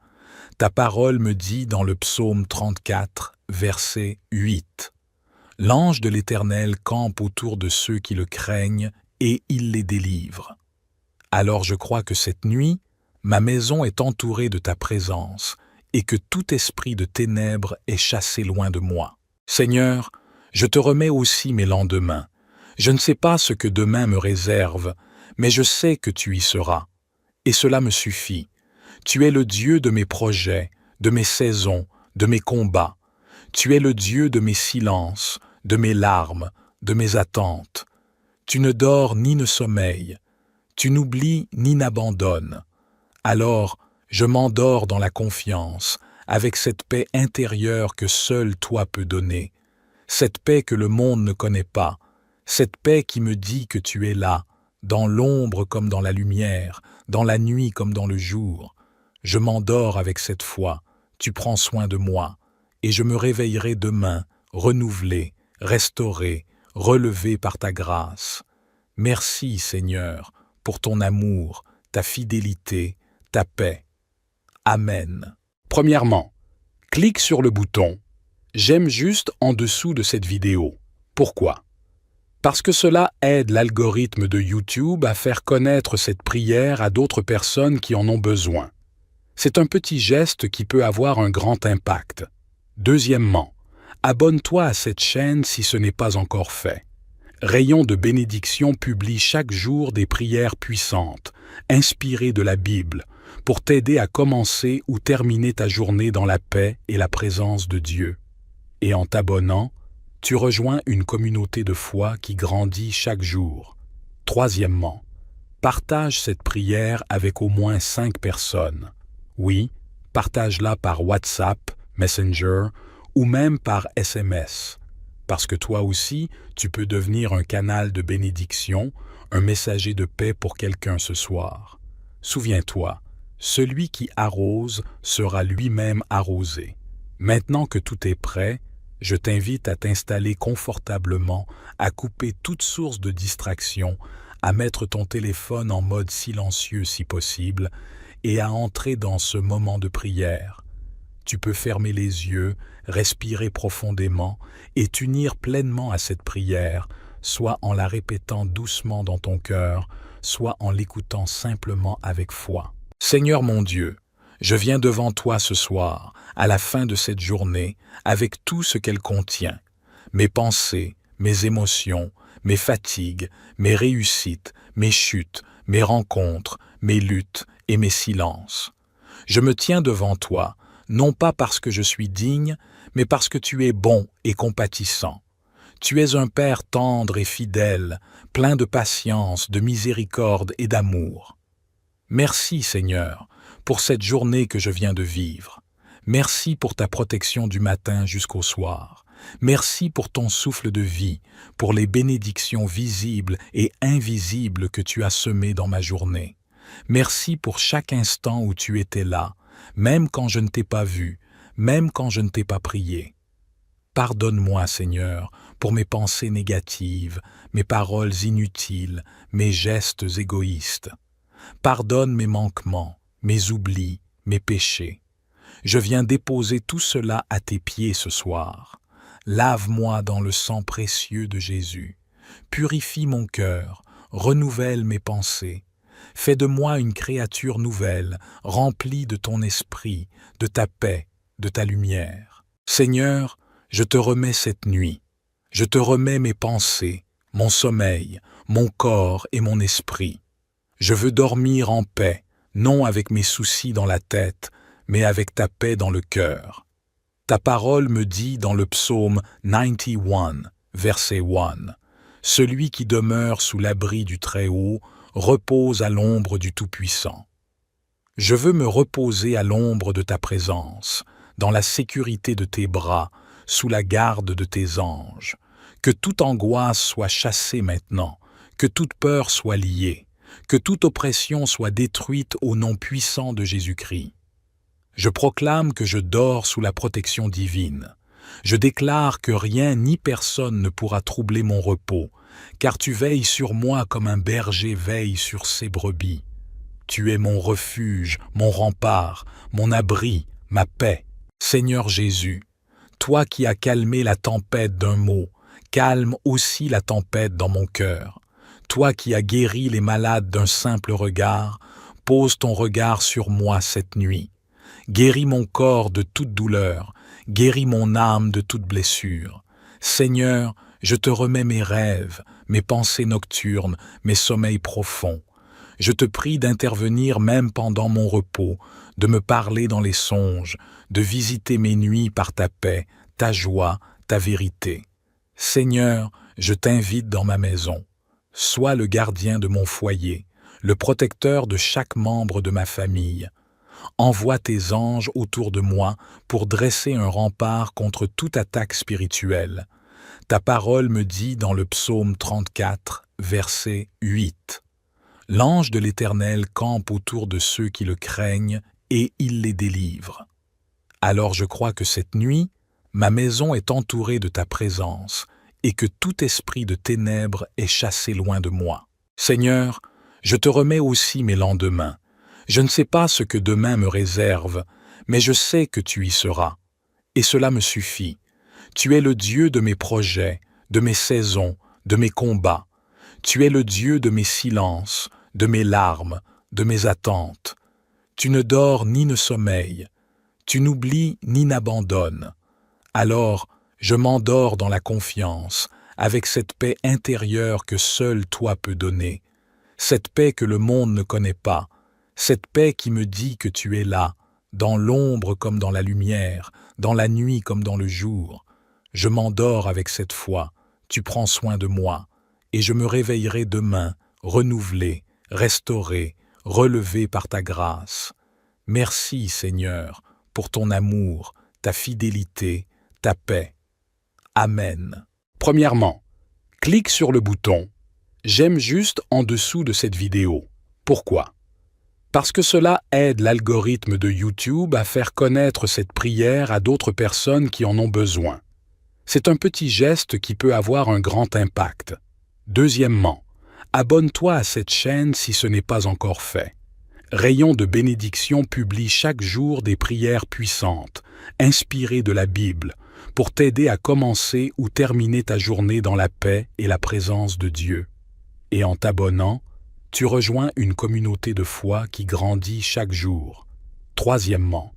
Ta parole me dit dans le psaume 34, verset 8. L'ange de l'Éternel campe autour de ceux qui le craignent et il les délivre. Alors je crois que cette nuit, ma maison est entourée de ta présence et que tout esprit de ténèbres est chassé loin de moi. Seigneur, je te remets aussi mes lendemains. Je ne sais pas ce que demain me réserve, mais je sais que tu y seras. Et cela me suffit. Tu es le Dieu de mes projets, de mes saisons, de mes combats. Tu es le Dieu de mes silences, de mes larmes, de mes attentes. Tu ne dors ni ne sommeilles. Tu n'oublies ni n'abandonnes. Alors, je m'endors dans la confiance, avec cette paix intérieure que seul toi peux donner. Cette paix que le monde ne connaît pas. Cette paix qui me dit que tu es là, dans l'ombre comme dans la lumière, dans la nuit comme dans le jour. Je m'endors avec cette foi, tu prends soin de moi, et je me réveillerai demain, renouvelé, restauré, relevé par ta grâce. Merci, Seigneur, pour ton amour, ta fidélité, ta paix. Amen. Premièrement, clique sur le bouton « J'aime juste » en dessous de cette vidéo. Pourquoi? Parce que cela aide l'algorithme de YouTube à faire connaître cette prière à d'autres personnes qui en ont besoin. C'est un petit geste qui peut avoir un grand impact. Deuxièmement, abonne-toi à cette chaîne si ce n'est pas encore fait. Rayon de bénédiction publie chaque jour des prières puissantes, inspirées de la Bible, pour t'aider à commencer ou terminer ta journée dans la paix et la présence de Dieu. Et en t'abonnant, tu rejoins une communauté de foi qui grandit chaque jour. Troisièmement, partage cette prière avec au moins 5 personnes. Oui, partage-la par WhatsApp, Messenger ou même par SMS. parce que toi aussi, tu peux devenir un canal de bénédiction, un messager de paix pour quelqu'un ce soir. Souviens-toi, celui qui arrose sera lui-même arrosé. Maintenant que tout est prêt, je t'invite à t'installer confortablement, à couper toute source de distraction, à mettre ton téléphone en mode silencieux si possible, et à entrer dans ce moment de prière. Tu peux fermer les yeux, respirer profondément et t'unir pleinement à cette prière, soit en la répétant doucement dans ton cœur, soit en l'écoutant simplement avec foi. Seigneur mon Dieu, je viens devant toi ce soir, à la fin de cette journée, avec tout ce qu'elle contient, mes pensées, mes émotions, mes fatigues, mes réussites, mes chutes, mes rencontres, mes luttes et mes silences. Je me tiens devant toi, non pas parce que je suis digne, mais parce que tu es bon et compatissant. Tu es un Père tendre et fidèle, plein de patience, de miséricorde et d'amour. Merci, Seigneur, pour cette journée que je viens de vivre. Merci pour ta protection du matin jusqu'au soir. Merci pour ton souffle de vie, pour les bénédictions visibles et invisibles que tu as semées dans ma journée. Merci pour chaque instant où tu étais là, même quand je ne t'ai pas vu, même quand je ne t'ai pas prié. Pardonne-moi, Seigneur, pour mes pensées négatives, mes paroles inutiles, mes gestes égoïstes. Pardonne mes manquements, mes oublis, mes péchés. Je viens déposer tout cela à tes pieds ce soir. Lave-moi dans le sang précieux de Jésus. Purifie mon cœur, renouvelle mes pensées. Fais de moi une créature nouvelle, remplie de ton esprit, de ta paix, de ta lumière. Seigneur, je te remets cette nuit. Je te remets mes pensées, mon sommeil, mon corps et mon esprit. Je veux dormir en paix, non avec mes soucis dans la tête, mais avec ta paix dans le cœur. Ta parole me dit dans le psaume 91, verset 1, « Celui qui demeure sous l'abri du Très-Haut repose à l'ombre du Tout-Puissant. » Je veux me reposer à l'ombre de ta présence, dans la sécurité de tes bras, sous la garde de tes anges. Que toute angoisse soit chassée maintenant, que toute peur soit liée, que toute oppression soit détruite au nom puissant de Jésus-Christ. Je proclame que je dors sous la protection divine. Je déclare que rien ni personne ne pourra troubler mon repos, car tu veilles sur moi comme un berger veille sur ses brebis. Tu es mon refuge, mon rempart, mon abri, ma paix. Seigneur Jésus, toi qui as calmé la tempête d'un mot, calme aussi la tempête dans mon cœur. Toi qui as guéri les malades d'un simple regard, pose ton regard sur moi cette nuit. Guéris mon corps de toute douleur, guéris mon âme de toute blessure. Seigneur, je te remets mes rêves, mes pensées nocturnes, mes sommeils profonds. Je te prie d'intervenir même pendant mon repos, de me parler dans les songes, de visiter mes nuits par ta paix, ta joie, ta vérité. Seigneur, je t'invite dans ma maison. Sois le gardien de mon foyer, le protecteur de chaque membre de ma famille. Envoie tes anges autour de moi pour dresser un rempart contre toute attaque spirituelle. Ta parole me dit dans le psaume 34, verset 8. L'ange de l'Éternel campe autour de ceux qui le craignent et il les délivre. Alors je crois que cette nuit, ma maison est entourée de ta présence et que tout esprit de ténèbres est chassé loin de moi. Seigneur, je te remets aussi mes lendemains. Je ne sais pas ce que demain me réserve, mais je sais que tu y seras. Et cela me suffit. Tu es le Dieu de mes projets, de mes saisons, de mes combats. Tu es le Dieu de mes silences, de mes larmes, de mes attentes. Tu ne dors ni ne sommeilles. Tu n'oublies ni n'abandonnes. Alors, je m'endors dans la confiance, avec cette paix intérieure que seul toi peux donner. Cette paix que le monde ne connaît pas. Cette paix qui me dit que tu es là, dans l'ombre comme dans la lumière, dans la nuit comme dans le jour. Je m'endors avec cette foi, tu prends soin de moi, et je me réveillerai demain, renouvelé, restauré, relevé par ta grâce. Merci, Seigneur, pour ton amour, ta fidélité, ta paix. Amen. Premièrement, clique sur le bouton « J'aime juste » en dessous de cette vidéo. Pourquoi? Parce que cela aide l'algorithme de YouTube à faire connaître cette prière à d'autres personnes qui en ont besoin. C'est un petit geste qui peut avoir un grand impact. Deuxièmement, abonne-toi à cette chaîne si ce n'est pas encore fait. Rayon de bénédiction publie chaque jour des prières puissantes, inspirées de la Bible, pour t'aider à commencer ou terminer ta journée dans la paix et la présence de Dieu. Et en t'abonnant, tu rejoins une communauté de foi qui grandit chaque jour. Troisièmement,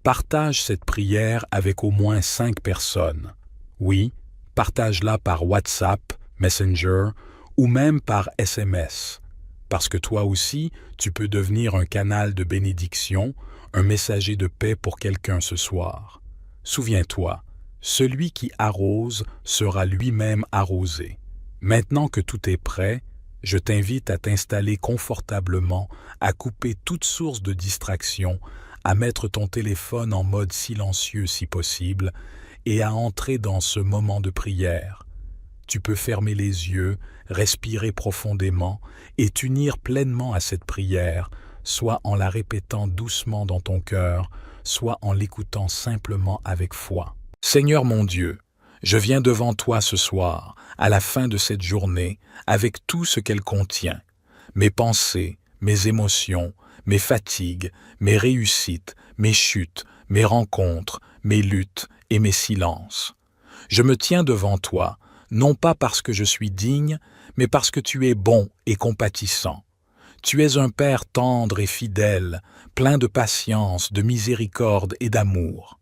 partage cette prière avec au moins 5 personnes. Oui, partage-la par WhatsApp, Messenger ou même par SMS. Parce que toi aussi, tu peux devenir un canal de bénédiction, un messager de paix pour quelqu'un ce soir. Souviens-toi, celui qui arrose sera lui-même arrosé. Maintenant que tout est prêt, je t'invite à t'installer confortablement, à couper toute source de distraction, à mettre ton téléphone en mode silencieux si possible et à entrer dans ce moment de prière. Tu peux fermer les yeux, respirer profondément et t'unir pleinement à cette prière, soit en la répétant doucement dans ton cœur, soit en l'écoutant simplement avec foi. Seigneur mon Dieu, je viens devant toi ce soir, à la fin de cette journée, avec tout ce qu'elle contient. Mes pensées, mes émotions, mes fatigues, mes réussites, mes chutes, mes rencontres, mes luttes et mes silences. Je me tiens devant toi, non pas parce que je suis digne, mais parce que tu es bon et compatissant. Tu es un Père tendre et fidèle, plein de patience, de miséricorde et d'amour.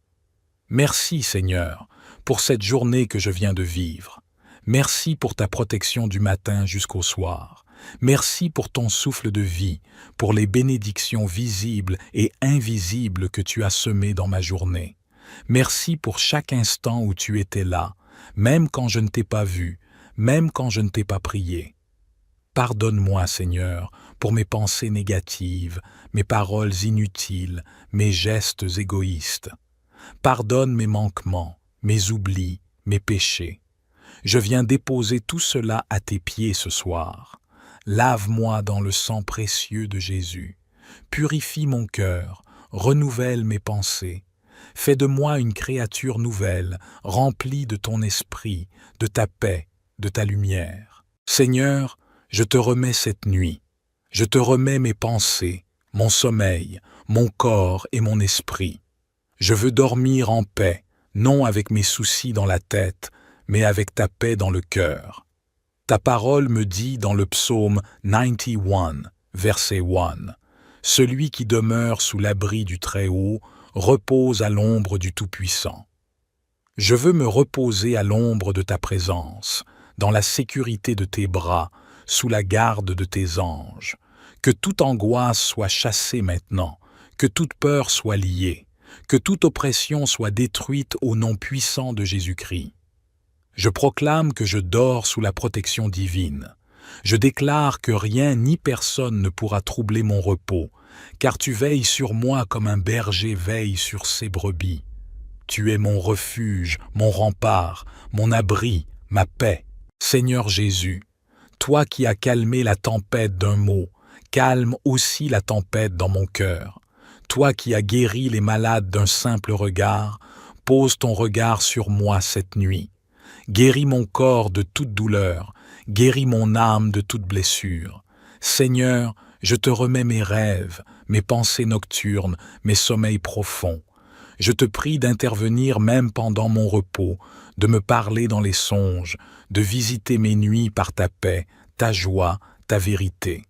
Merci, Seigneur, pour cette journée que je viens de vivre. Merci pour ta protection du matin jusqu'au soir. Merci pour ton souffle de vie, pour les bénédictions visibles et invisibles que tu as semées dans ma journée. Merci pour chaque instant où tu étais là, même quand je ne t'ai pas vu, même quand je ne t'ai pas prié. Pardonne-moi, Seigneur, pour mes pensées négatives, mes paroles inutiles, mes gestes égoïstes. Pardonne mes manquements, mes oublis, mes péchés. Je viens déposer tout cela à tes pieds ce soir. Lave-moi dans le sang précieux de Jésus. Purifie mon cœur, renouvelle mes pensées. Fais de moi une créature nouvelle, remplie de ton esprit, de ta paix, de ta lumière. Seigneur, je te remets cette nuit. Je te remets mes pensées, mon sommeil, mon corps et mon esprit. Je veux dormir en paix, non avec mes soucis dans la tête, mais avec ta paix dans le cœur. Ta parole me dit dans le psaume 91, verset 1, « Celui qui demeure sous l'abri du Très-Haut repose à l'ombre du Tout-Puissant. » Je veux me reposer à l'ombre de ta présence, dans la sécurité de tes bras, sous la garde de tes anges. Que toute angoisse soit chassée maintenant, que toute peur soit liée, que toute oppression soit détruite au nom puissant de Jésus-Christ. Je proclame que je dors sous la protection divine. Je déclare que rien ni personne ne pourra troubler mon repos, car tu veilles sur moi comme un berger veille sur ses brebis. Tu es mon refuge, mon rempart, mon abri, ma paix. Seigneur Jésus, toi qui as calmé la tempête d'un mot, calme aussi la tempête dans mon cœur. Toi qui as guéri les malades d'un simple regard, pose ton regard sur moi cette nuit. Guéris mon corps de toute douleur, guéris mon âme de toute blessure. Seigneur, je te remets mes rêves, mes pensées nocturnes, mes sommeils profonds. Je te prie d'intervenir même pendant mon repos, de me parler dans les songes, de visiter mes nuits par ta paix, ta joie, ta vérité.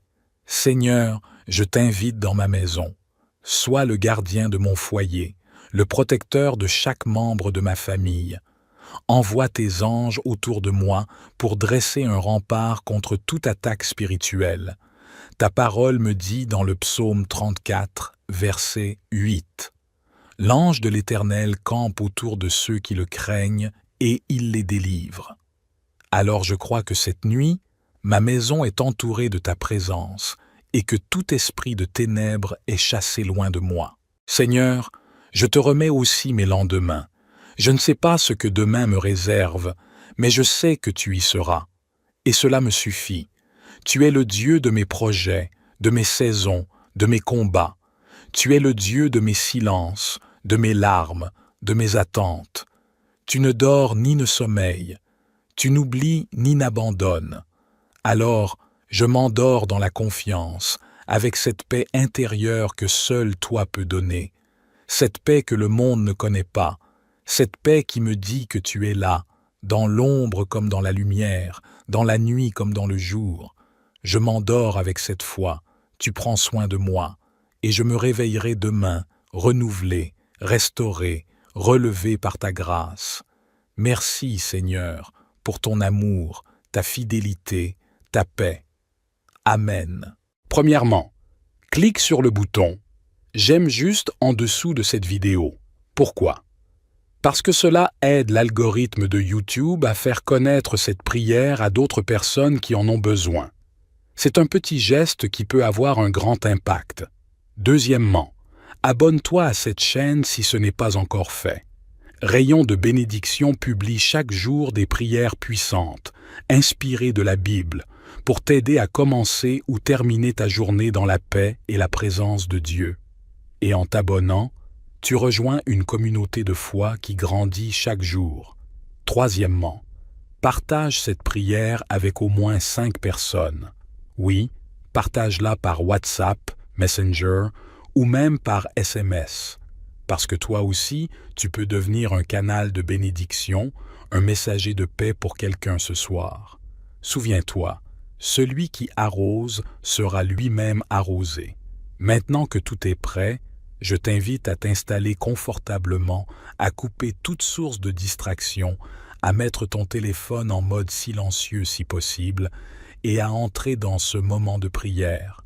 Seigneur, je t'invite dans ma maison. Sois le gardien de mon foyer, le protecteur de chaque membre de ma famille. Envoie tes anges autour de moi pour dresser un rempart contre toute attaque spirituelle. Ta parole me dit dans le psaume 34, verset 8. L'ange de l'Éternel campe autour de ceux qui le craignent et il les délivre. Alors je crois que cette nuit, ma maison est entourée de ta présence et que tout esprit de ténèbres est chassé loin de moi. Seigneur, je te remets aussi mes lendemains. Je ne sais pas ce que demain me réserve, mais je sais que tu y seras. Et cela me suffit. Tu es le Dieu de mes projets, de mes saisons, de mes combats. Tu es le Dieu de mes silences, de mes larmes, de mes attentes. Tu ne dors ni ne sommeilles. Tu n'oublies ni n'abandonnes. Alors, je m'endors dans la confiance, avec cette paix intérieure que seul toi peux donner, cette paix que le monde ne connaît pas, cette paix qui me dit que tu es là, dans l'ombre comme dans la lumière, dans la nuit comme dans le jour. Je m'endors avec cette foi, tu prends soin de moi, et je me réveillerai demain, renouvelé, restauré, relevé par ta grâce. Merci, Seigneur, pour ton amour, ta fidélité, ta paix. Amen. Premièrement, clique sur le bouton « J'aime juste » en dessous de cette vidéo. Pourquoi? Parce que cela aide l'algorithme de YouTube à faire connaître cette prière à d'autres personnes qui en ont besoin. C'est un petit geste qui peut avoir un grand impact. Deuxièmement, abonne-toi à cette chaîne si ce n'est pas encore fait. Rayon de bénédiction publie chaque jour des prières puissantes, inspirées de la Bible, pour t'aider à commencer ou terminer ta journée dans la paix et la présence de Dieu. Et en t'abonnant, tu rejoins une communauté de foi qui grandit chaque jour. Troisièmement, partage cette prière avec au moins 5 personnes. Oui, partage-la par WhatsApp, Messenger ou même par SMS. Parce que toi aussi, tu peux devenir un canal de bénédiction, un messager de paix pour quelqu'un ce soir. Souviens-toi, celui qui arrose sera lui-même arrosé. Maintenant que tout est prêt, je t'invite à t'installer confortablement, à couper toute source de distraction, à mettre ton téléphone en mode silencieux si possible, et à entrer dans ce moment de prière.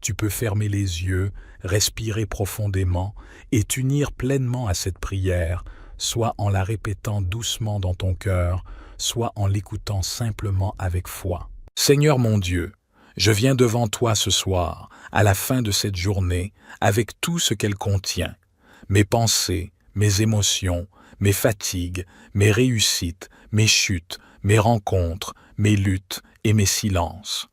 Tu peux fermer les yeux, respirer profondément et t'unir pleinement à cette prière, soit en la répétant doucement dans ton cœur, soit en l'écoutant simplement avec foi. Seigneur mon Dieu, je viens devant toi ce soir, à la fin de cette journée, avec tout ce qu'elle contient. Mes pensées, mes émotions, mes fatigues, mes réussites, mes chutes, mes rencontres, mes luttes et mes silences.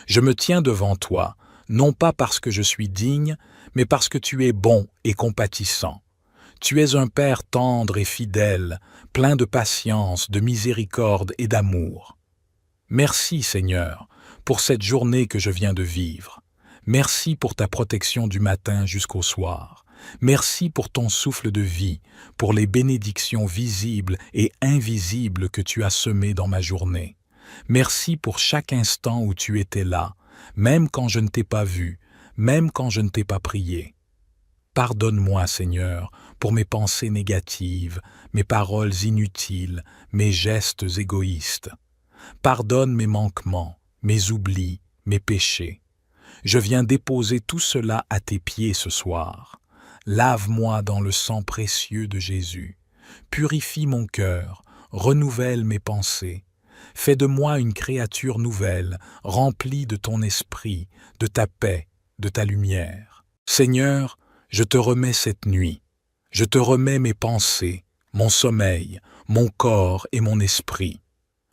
Je me tiens devant toi, non pas parce que je suis digne, mais parce que tu es bon et compatissant. Tu es un Père tendre et fidèle, plein de patience, de miséricorde et d'amour. Merci, Seigneur, pour cette journée que je viens de vivre. Merci pour ta protection du matin jusqu'au soir. Merci pour ton souffle de vie, pour les bénédictions visibles et invisibles que tu as semées dans ma journée. Merci pour chaque instant où tu étais là, même quand je ne t'ai pas vu, même quand je ne t'ai pas prié. Pardonne-moi, Seigneur, pour mes pensées négatives, mes paroles inutiles, mes gestes égoïstes. Pardonne mes manquements, mes oublis, mes péchés. Je viens déposer tout cela à tes pieds ce soir. Lave-moi dans le sang précieux de Jésus. Purifie mon cœur, renouvelle mes pensées. Fais de moi une créature nouvelle, remplie de ton esprit, de ta paix, de ta lumière. Seigneur, je te remets cette nuit. Je te remets mes pensées, mon sommeil, mon corps et mon esprit.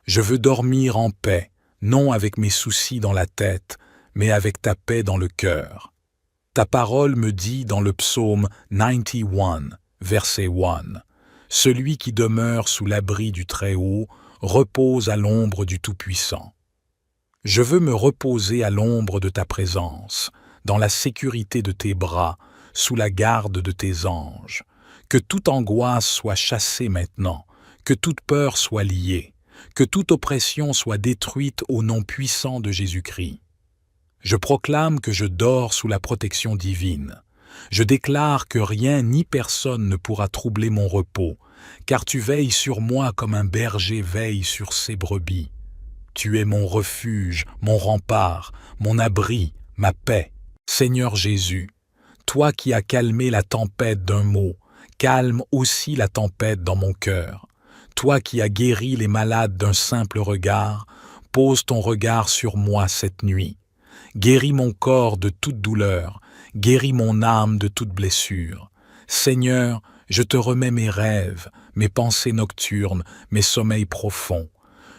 Je veux dormir en paix, non avec mes soucis dans la tête, mais avec ta paix dans le cœur. Ta parole me dit dans le psaume 91, verset 1, « Celui qui demeure sous l'abri du Très-Haut repose à l'ombre du Tout-Puissant. » Je veux me reposer à l'ombre de ta présence, dans la sécurité de tes bras, sous la garde de tes anges. Que toute angoisse soit chassée maintenant, que toute peur soit liée, que toute oppression soit détruite au nom puissant de Jésus-Christ. Je proclame que je dors sous la protection divine. Je déclare que rien ni personne ne pourra troubler mon repos, car tu veilles sur moi comme un berger veille sur ses brebis. Tu es mon refuge, mon rempart, mon abri, ma paix. Seigneur Jésus, toi qui as calmé la tempête d'un mot, calme aussi la tempête dans mon cœur. Toi qui as guéri les malades d'un simple regard, pose ton regard sur moi cette nuit. Guéris mon corps de toute douleur, guéris mon âme de toute blessure. Seigneur, je te remets mes rêves, mes pensées nocturnes, mes sommeils profonds.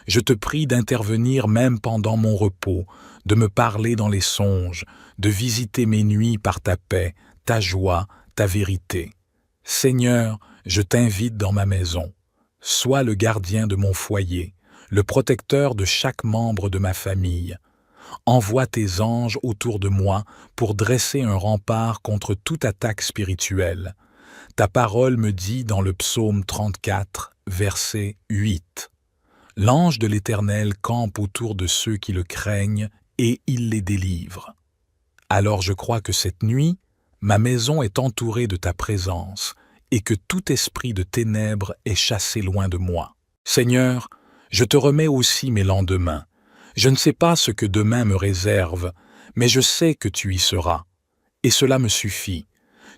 Je te prie d'intervenir même pendant mon repos, de me parler dans les songes, de visiter mes nuits par ta paix, ta joie, ta vérité. Seigneur, je t'invite dans ma maison. Sois le gardien de mon foyer, le protecteur de chaque membre de ma famille. Envoie tes anges autour de moi pour dresser un rempart contre toute attaque spirituelle. Ta parole me dit dans le psaume 34, verset 8. L'ange de l'Éternel campe autour de ceux qui le craignent et il les délivre. Alors je crois que cette nuit, ma maison est entourée de ta présence et que tout esprit de ténèbres est chassé loin de moi. Seigneur, je te remets aussi mes lendemains. Je ne sais pas ce que demain me réserve, mais je sais que tu y seras. Et cela me suffit.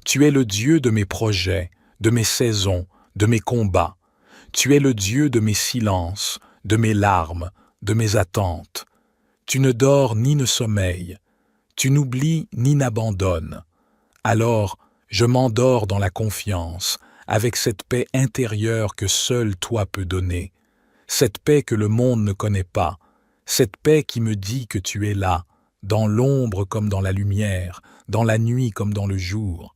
Tu es le Dieu de mes projets, de mes saisons, de mes combats. Tu es le Dieu de mes silences, de mes larmes, de mes attentes. Tu ne dors ni ne sommeilles. Tu n'oublies ni n'abandonnes. Alors, je m'endors dans la confiance, avec cette paix intérieure que seul toi peux donner. Cette paix que le monde ne connaît pas. Cette paix qui me dit que tu es là, dans l'ombre comme dans la lumière, dans la nuit comme dans le jour.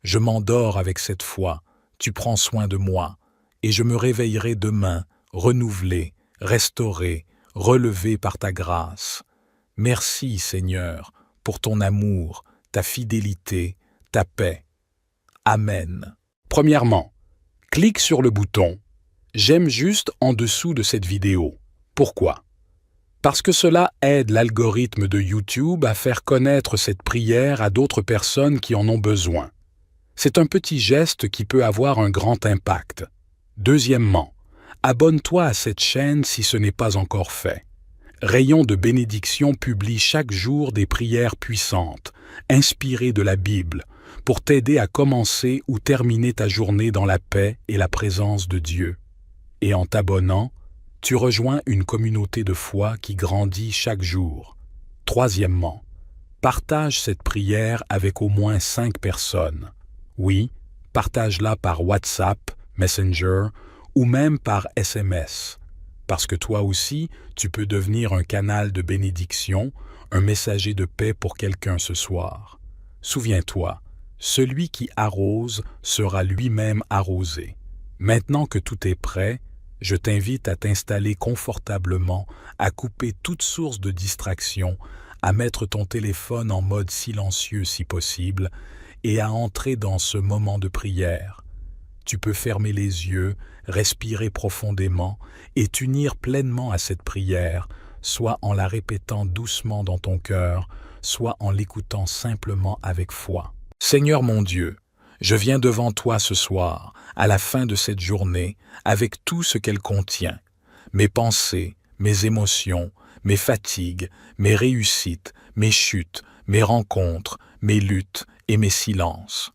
Je m'endors avec cette foi, tu prends soin de moi, et je me réveillerai demain, renouvelé, restauré, relevé par ta grâce. Merci, Seigneur, pour ton amour, ta fidélité, ta paix. Amen. Premièrement, clique sur le bouton « J'aime juste » en dessous de cette vidéo. Pourquoi? Parce que cela aide l'algorithme de YouTube à faire connaître cette prière à d'autres personnes qui en ont besoin. C'est un petit geste qui peut avoir un grand impact. Deuxièmement, abonne-toi à cette chaîne si ce n'est pas encore fait. Rayon de bénédiction publie chaque jour des prières puissantes, inspirées de la Bible, pour t'aider à commencer ou terminer ta journée dans la paix et la présence de Dieu. Et en t'abonnant, tu rejoins une communauté de foi qui grandit chaque jour. Troisièmement, partage cette prière avec au moins 5 personnes. Oui, partage-la par WhatsApp, Messenger ou même par SMS. Parce que toi aussi, tu peux devenir un canal de bénédiction, un messager de paix pour quelqu'un ce soir. Souviens-toi, celui qui arrose sera lui-même arrosé. Maintenant que tout est prêt, je t'invite à t'installer confortablement, à couper toute source de distraction, à mettre ton téléphone en mode silencieux si possible et à entrer dans ce moment de prière. Tu peux fermer les yeux, respirer profondément et t'unir pleinement à cette prière, soit en la répétant doucement dans ton cœur, soit en l'écoutant simplement avec foi. Seigneur mon Dieu, je viens devant toi ce soir, à la fin de cette journée, avec tout ce qu'elle contient, mes pensées, mes émotions, mes fatigues, mes réussites, mes chutes, mes rencontres, mes luttes et mes silences.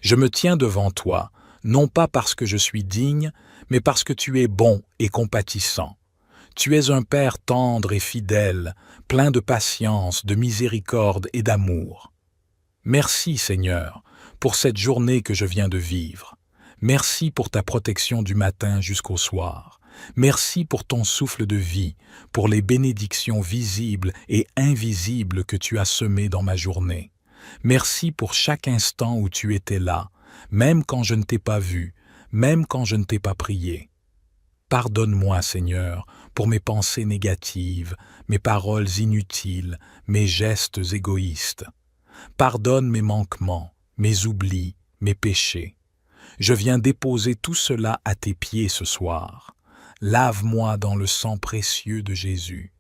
Je me tiens devant toi, non pas parce que je suis digne, mais parce que tu es bon et compatissant. Tu es un Père tendre et fidèle, plein de patience, de miséricorde et d'amour. Merci, Seigneur, pour cette journée que je viens de vivre. Merci pour ta protection du matin jusqu'au soir. Merci pour ton souffle de vie, pour les bénédictions visibles et invisibles que tu as semées dans ma journée. Merci pour chaque instant où tu étais là, même quand je ne t'ai pas vu, même quand je ne t'ai pas prié. Pardonne-moi, Seigneur, pour mes pensées négatives, mes paroles inutiles, mes gestes égoïstes. Pardonne mes manquements, mes oublis, mes péchés. Je viens déposer tout cela à tes pieds ce soir. Lave-moi dans le sang précieux de Jésus.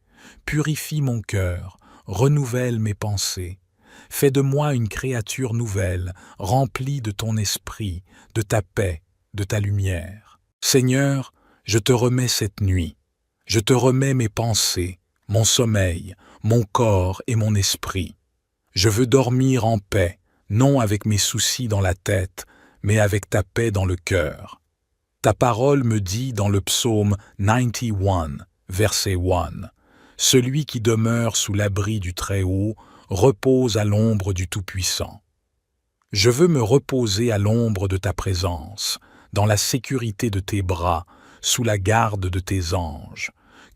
Purifie mon cœur, renouvelle mes pensées. Fais de moi une créature nouvelle, remplie de ton esprit, de ta paix, de ta lumière. Seigneur, je te remets cette nuit. Je te remets mes pensées, mon sommeil, mon corps et mon esprit. Je veux dormir en paix, non avec mes soucis dans la tête, mais avec ta paix dans le cœur. Ta parole me dit dans le psaume 91, verset 1, « Celui qui demeure sous l'abri du Très-Haut repose à l'ombre du Tout-Puissant. » Je veux me reposer à l'ombre de ta présence, dans la sécurité de tes bras, sous la garde de tes anges.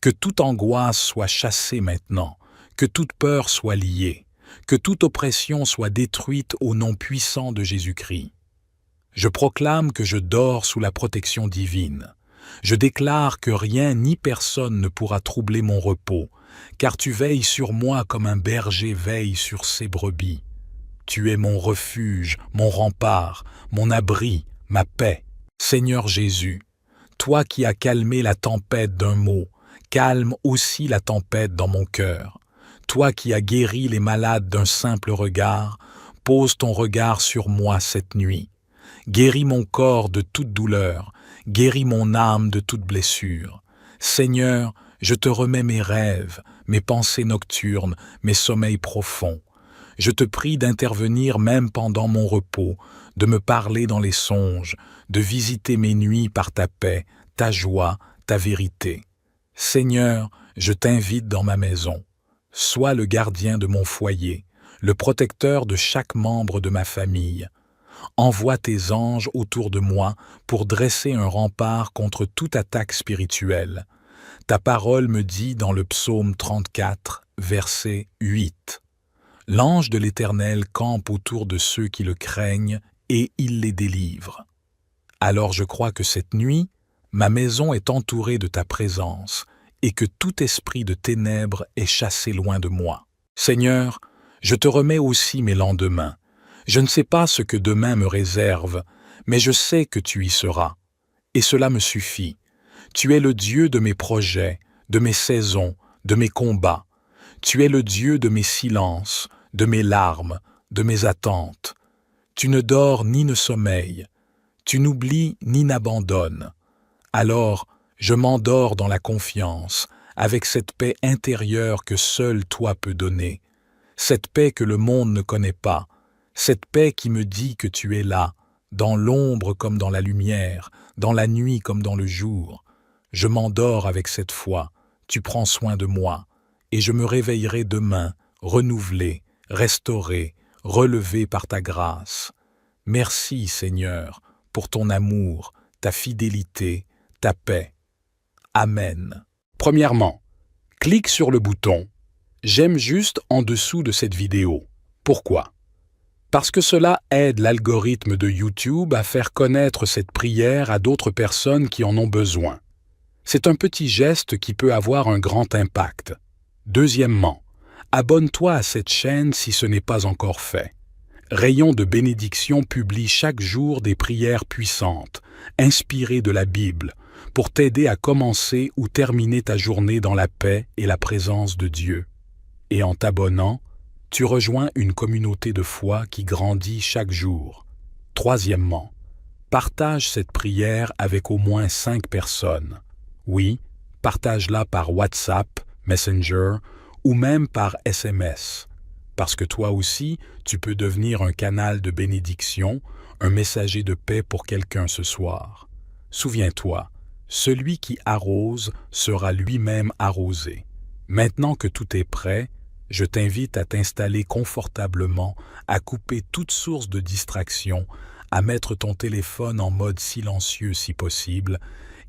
Que toute angoisse soit chassée maintenant, que toute peur soit liée, que toute oppression soit détruite au nom puissant de Jésus-Christ. Je proclame que je dors sous la protection divine. Je déclare que rien ni personne ne pourra troubler mon repos, car tu veilles sur moi comme un berger veille sur ses brebis. Tu es mon refuge, mon rempart, mon abri, ma paix. Seigneur Jésus, toi qui as calmé la tempête d'un mot, calme aussi la tempête dans mon cœur. Toi qui as guéri les malades d'un simple regard, pose ton regard sur moi cette nuit. Guéris mon corps de toute douleur, guéris mon âme de toute blessure. Seigneur, je te remets mes rêves, mes pensées nocturnes, mes sommeils profonds. Je te prie d'intervenir même pendant mon repos, de me parler dans les songes, de visiter mes nuits par ta paix, ta joie, ta vérité. Seigneur, je t'invite dans ma maison. Sois le gardien de mon foyer, le protecteur de chaque membre de ma famille. Envoie tes anges autour de moi pour dresser un rempart contre toute attaque spirituelle. Ta parole me dit dans le psaume 34, verset 8. L'ange de l'Éternel campe autour de ceux qui le craignent et il les délivre. Alors je crois que cette nuit, ma maison est entourée de ta présence et que tout esprit de ténèbres est chassé loin de moi. Seigneur, je te remets aussi mes lendemains. Je ne sais pas ce que demain me réserve, mais je sais que tu y seras. Et cela me suffit. Tu es le Dieu de mes projets, de mes saisons, de mes combats. Tu es le Dieu de mes silences, de mes larmes, de mes attentes. Tu ne dors ni ne sommeilles. Tu n'oublies ni n'abandonnes. Alors, je m'endors dans la confiance, avec cette paix intérieure que seul toi peux donner, cette paix que le monde ne connaît pas, cette paix qui me dit que tu es là, dans l'ombre comme dans la lumière, dans la nuit comme dans le jour. Je m'endors avec cette foi, tu prends soin de moi, et je me réveillerai demain, renouvelé, restauré, relevé par ta grâce. Merci, Seigneur, pour ton amour, ta fidélité, ta paix. Amen. Premièrement, clique sur le bouton « J'aime juste » en dessous de cette vidéo. Pourquoi? Parce que cela aide l'algorithme de YouTube à faire connaître cette prière à d'autres personnes qui en ont besoin. C'est un petit geste qui peut avoir un grand impact. Deuxièmement, abonne-toi à cette chaîne si ce n'est pas encore fait. Rayon de bénédiction publie chaque jour des prières puissantes, inspirées de la Bible, pour t'aider à commencer ou terminer ta journée dans la paix et la présence de Dieu. Et en t'abonnant, tu rejoins une communauté de foi qui grandit chaque jour. Troisièmement, partage cette prière avec au moins 5 personnes. Oui, partage-la par WhatsApp, Messenger ou même par SMS. Parce que toi aussi, tu peux devenir un canal de bénédiction, un messager de paix pour quelqu'un ce soir. Souviens-toi, celui qui arrose sera lui-même arrosé. Maintenant que tout est prêt, je t'invite à t'installer confortablement, à couper toute source de distraction, à mettre ton téléphone en mode silencieux si possible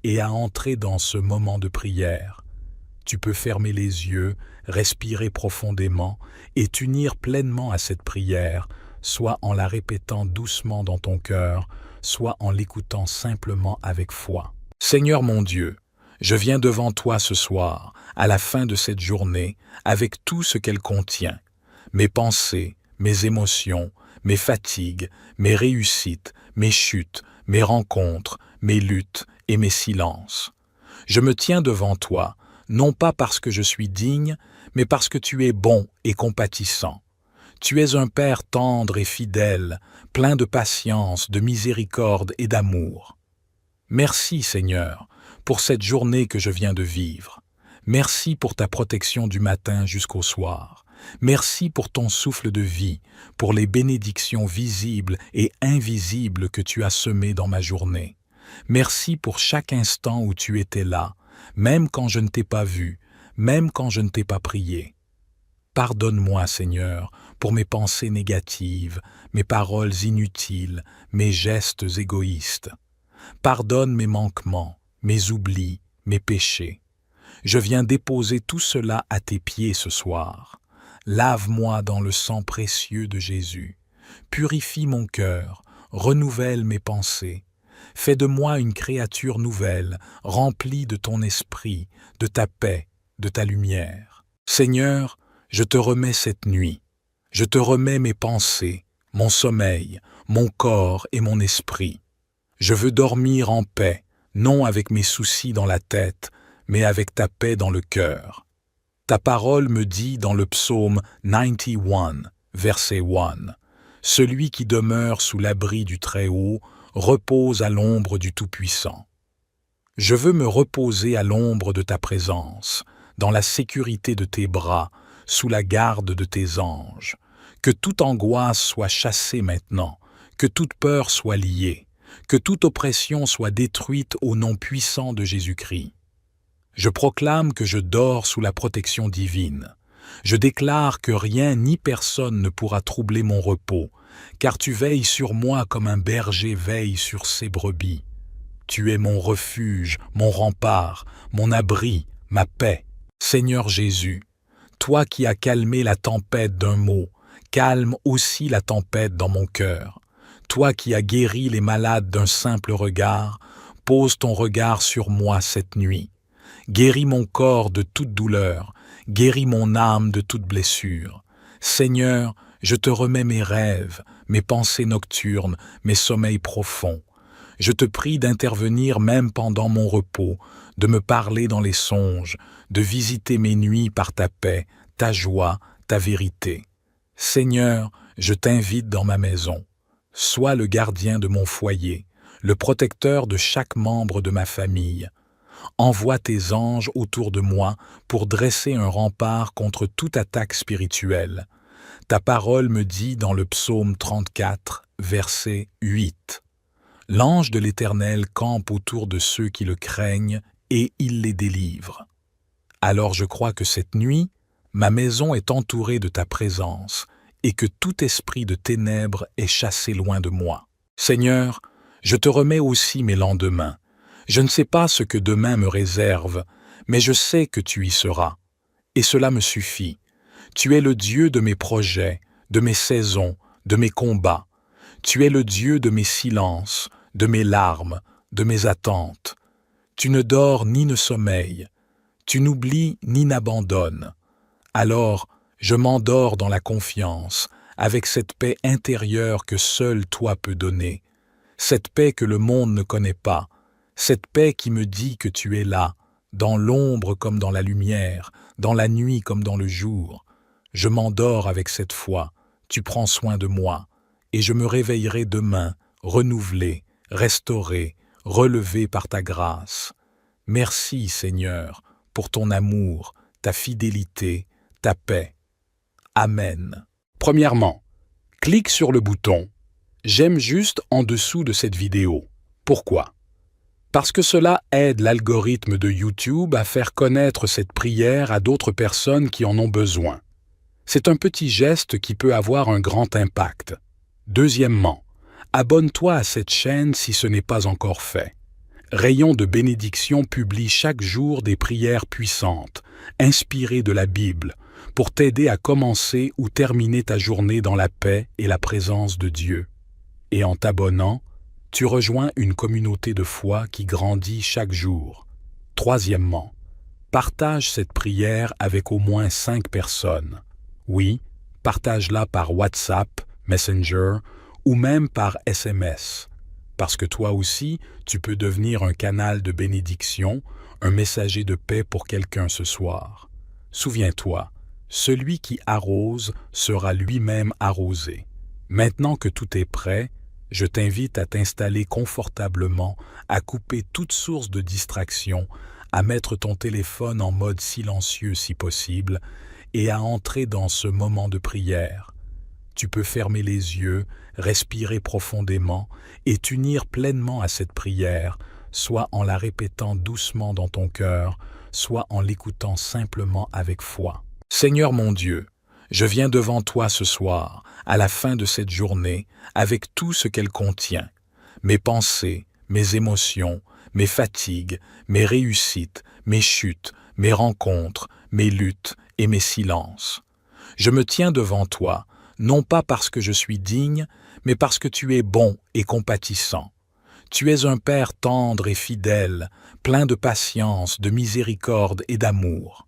et à entrer dans ce moment de prière. Tu peux fermer les yeux, respirer profondément et t'unir pleinement à cette prière, soit en la répétant doucement dans ton cœur, soit en l'écoutant simplement avec foi. Seigneur mon Dieu, je viens devant toi ce soir, à la fin de cette journée, avec tout ce qu'elle contient, mes pensées, mes émotions, mes fatigues, mes réussites, mes chutes, mes rencontres, mes luttes et mes silences. Je me tiens devant toi, non pas parce que je suis digne, mais parce que tu es bon et compatissant. Tu es un Père tendre et fidèle, plein de patience, de miséricorde et d'amour. Merci, Seigneur, pour cette journée que je viens de vivre. Merci pour ta protection du matin jusqu'au soir. Merci pour ton souffle de vie, pour les bénédictions visibles et invisibles que tu as semées dans ma journée. Merci pour chaque instant où tu étais là, même quand je ne t'ai pas vu, même quand je ne t'ai pas prié. Pardonne-moi, Seigneur, pour mes pensées négatives, mes paroles inutiles, mes gestes égoïstes. Pardonne mes manquements, mes oublis, mes péchés. je viens déposer tout cela à tes pieds ce soir. Lave-moi dans le sang précieux de Jésus. Purifie mon cœur, renouvelle mes pensées. Fais de moi une créature nouvelle, remplie de ton esprit, de ta paix, de ta lumière. Seigneur, je te remets cette nuit. Je te remets mes pensées, mon sommeil, mon corps et mon esprit. Je veux dormir en paix, non avec mes soucis dans la tête, mais avec ta paix dans le cœur. Ta parole me dit dans le psaume 91, verset 1, « Celui qui demeure sous l'abri du Très-Haut repose à l'ombre du Tout-Puissant. » Je veux me reposer à l'ombre de ta présence, dans la sécurité de tes bras, sous la garde de tes anges. Que toute angoisse soit chassée maintenant, que toute peur soit liée, que toute oppression soit détruite au nom puissant de Jésus-Christ. Je proclame que je dors sous la protection divine. Je déclare que rien ni personne ne pourra troubler mon repos, car tu veilles sur moi comme un berger veille sur ses brebis. Tu es mon refuge, mon rempart, mon abri, ma paix. Seigneur Jésus, toi qui as calmé la tempête d'un mot, calme aussi la tempête dans mon cœur. Toi qui as guéri les malades d'un simple regard, pose ton regard sur moi cette nuit. Guéris mon corps de toute douleur, guéris mon âme de toute blessure. Seigneur, je te remets mes rêves, mes pensées nocturnes, mes sommeils profonds. Je te prie d'intervenir même pendant mon repos, de me parler dans les songes, de visiter mes nuits par ta paix, ta joie, ta vérité. Seigneur, je t'invite dans ma maison. Sois le gardien de mon foyer, le protecteur de chaque membre de ma famille. Envoie tes anges autour de moi pour dresser un rempart contre toute attaque spirituelle. Ta parole me dit dans le psaume 34, verset 8. L'ange de l'Éternel campe autour de ceux qui le craignent et il les délivre. Alors je crois que cette nuit, ma maison est entourée de ta présence et que tout esprit de ténèbres est chassé loin de moi. Seigneur, je te remets aussi mes lendemains. Je ne sais pas ce que demain me réserve, mais je sais que tu y seras. Et cela me suffit. Tu es le Dieu de mes projets, de mes saisons, de mes combats. Tu es le Dieu de mes silences, de mes larmes, de mes attentes. Tu ne dors ni ne sommeilles. Tu n'oublies ni n'abandonnes. Alors, je m'endors dans la confiance, avec cette paix intérieure que seul toi peux donner. Cette paix que le monde ne connaît pas. Cette paix qui me dit que tu es là, dans l'ombre comme dans la lumière, dans la nuit comme dans le jour. Je m'endors avec cette foi, tu prends soin de moi, et je me réveillerai demain, renouvelé, restauré, relevé par ta grâce. Merci, Seigneur, pour ton amour, ta fidélité, ta paix. Amen. Premièrement, clique sur le bouton « J'aime juste » en dessous de cette vidéo. Pourquoi? Parce que cela aide l'algorithme de YouTube à faire connaître cette prière à d'autres personnes qui en ont besoin. C'est un petit geste qui peut avoir un grand impact. Deuxièmement, abonne-toi à cette chaîne si ce n'est pas encore fait. Rayon de bénédiction publie chaque jour des prières puissantes, inspirées de la Bible, pour t'aider à commencer ou terminer ta journée dans la paix et la présence de Dieu. Et en t'abonnant, tu rejoins une communauté de foi qui grandit chaque jour. Troisièmement, partage cette prière avec au moins 5 personnes. Oui, partage-la par WhatsApp, Messenger ou même par SMS. Parce que toi aussi, tu peux devenir un canal de bénédiction, un messager de paix pour quelqu'un ce soir. Souviens-toi, celui qui arrose sera lui-même arrosé. Maintenant que tout est prêt, je t'invite à t'installer confortablement, à couper toute source de distraction, à mettre ton téléphone en mode silencieux si possible et à entrer dans ce moment de prière. Tu peux fermer les yeux, respirer profondément et t'unir pleinement à cette prière, soit en la répétant doucement dans ton cœur, soit en l'écoutant simplement avec foi. Seigneur mon Dieu, je viens devant toi ce soir, à la fin de cette journée, avec tout ce qu'elle contient. Mes pensées, mes émotions, mes fatigues, mes réussites, mes chutes, mes rencontres, mes luttes et mes silences. Je me tiens devant toi, non pas parce que je suis digne, mais parce que tu es bon et compatissant. Tu es un Père tendre et fidèle, plein de patience, de miséricorde et d'amour.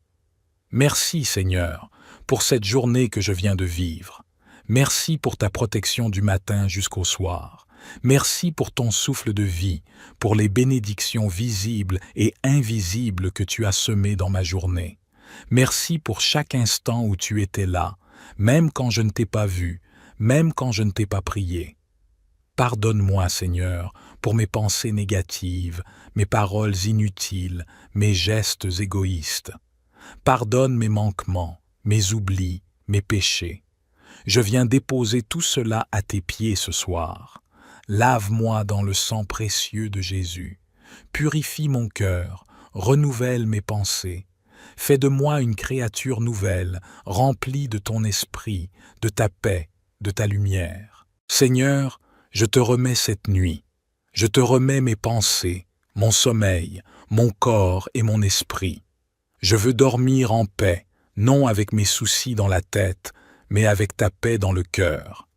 Merci, Seigneur, pour cette journée que je viens de vivre. Merci pour ta protection du matin jusqu'au soir. Merci pour ton souffle de vie, pour les bénédictions visibles et invisibles que tu as semées dans ma journée. Merci pour chaque instant où tu étais là, même quand je ne t'ai pas vu, même quand je ne t'ai pas prié. Pardonne-moi, Seigneur, pour mes pensées négatives, mes paroles inutiles, mes gestes égoïstes. Pardonne mes manquements, mes oublis, mes péchés. Je viens déposer tout cela à tes pieds ce soir. Lave-moi dans le sang précieux de Jésus. Purifie mon cœur, renouvelle mes pensées. Fais de moi une créature nouvelle, remplie de ton esprit, de ta paix, de ta lumière. Seigneur, je te remets cette nuit. Je te remets mes pensées, mon sommeil, mon corps et mon esprit. Je veux dormir en paix, non avec mes soucis dans la tête, mais avec ta paix dans le cœur.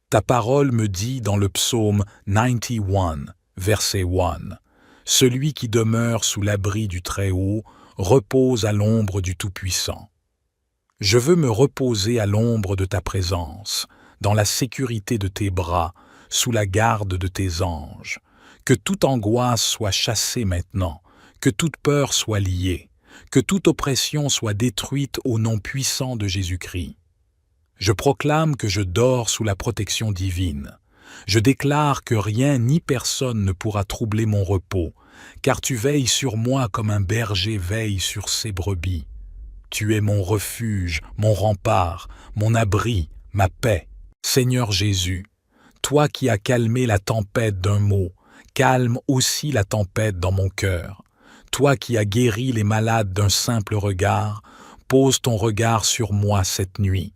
Ta parole me dit dans le psaume 91, verset 1, « Celui qui demeure sous l'abri du Très-Haut repose à l'ombre du Tout-Puissant. » Je veux me reposer à l'ombre de ta présence, dans la sécurité de tes bras, sous la garde de tes anges. Que toute angoisse soit chassée maintenant, que toute peur soit liée, que toute oppression soit détruite au nom puissant de Jésus-Christ. Je proclame que je dors sous la protection divine. Je déclare que rien ni personne ne pourra troubler mon repos, car tu veilles sur moi comme un berger veille sur ses brebis. Tu es mon refuge, mon rempart, mon abri, ma paix. Seigneur Jésus, toi qui as calmé la tempête d'un mot, calme aussi la tempête dans mon cœur. Toi qui as guéri les malades d'un simple regard, pose ton regard sur moi cette nuit.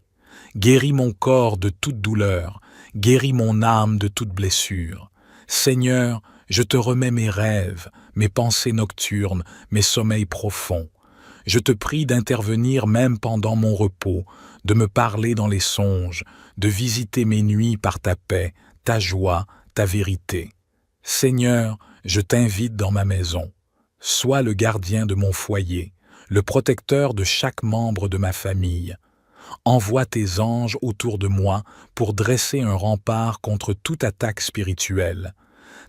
Guéris mon corps de toute douleur, guéris mon âme de toute blessure. Seigneur, je te remets mes rêves, mes pensées nocturnes, mes sommeils profonds. Je te prie d'intervenir même pendant mon repos, de me parler dans les songes, de visiter mes nuits par ta paix, ta joie, ta vérité. Seigneur, je t'invite dans ma maison. Sois le gardien de mon foyer, le protecteur de chaque membre de ma famille. Envoie tes anges autour de moi pour dresser un rempart contre toute attaque spirituelle.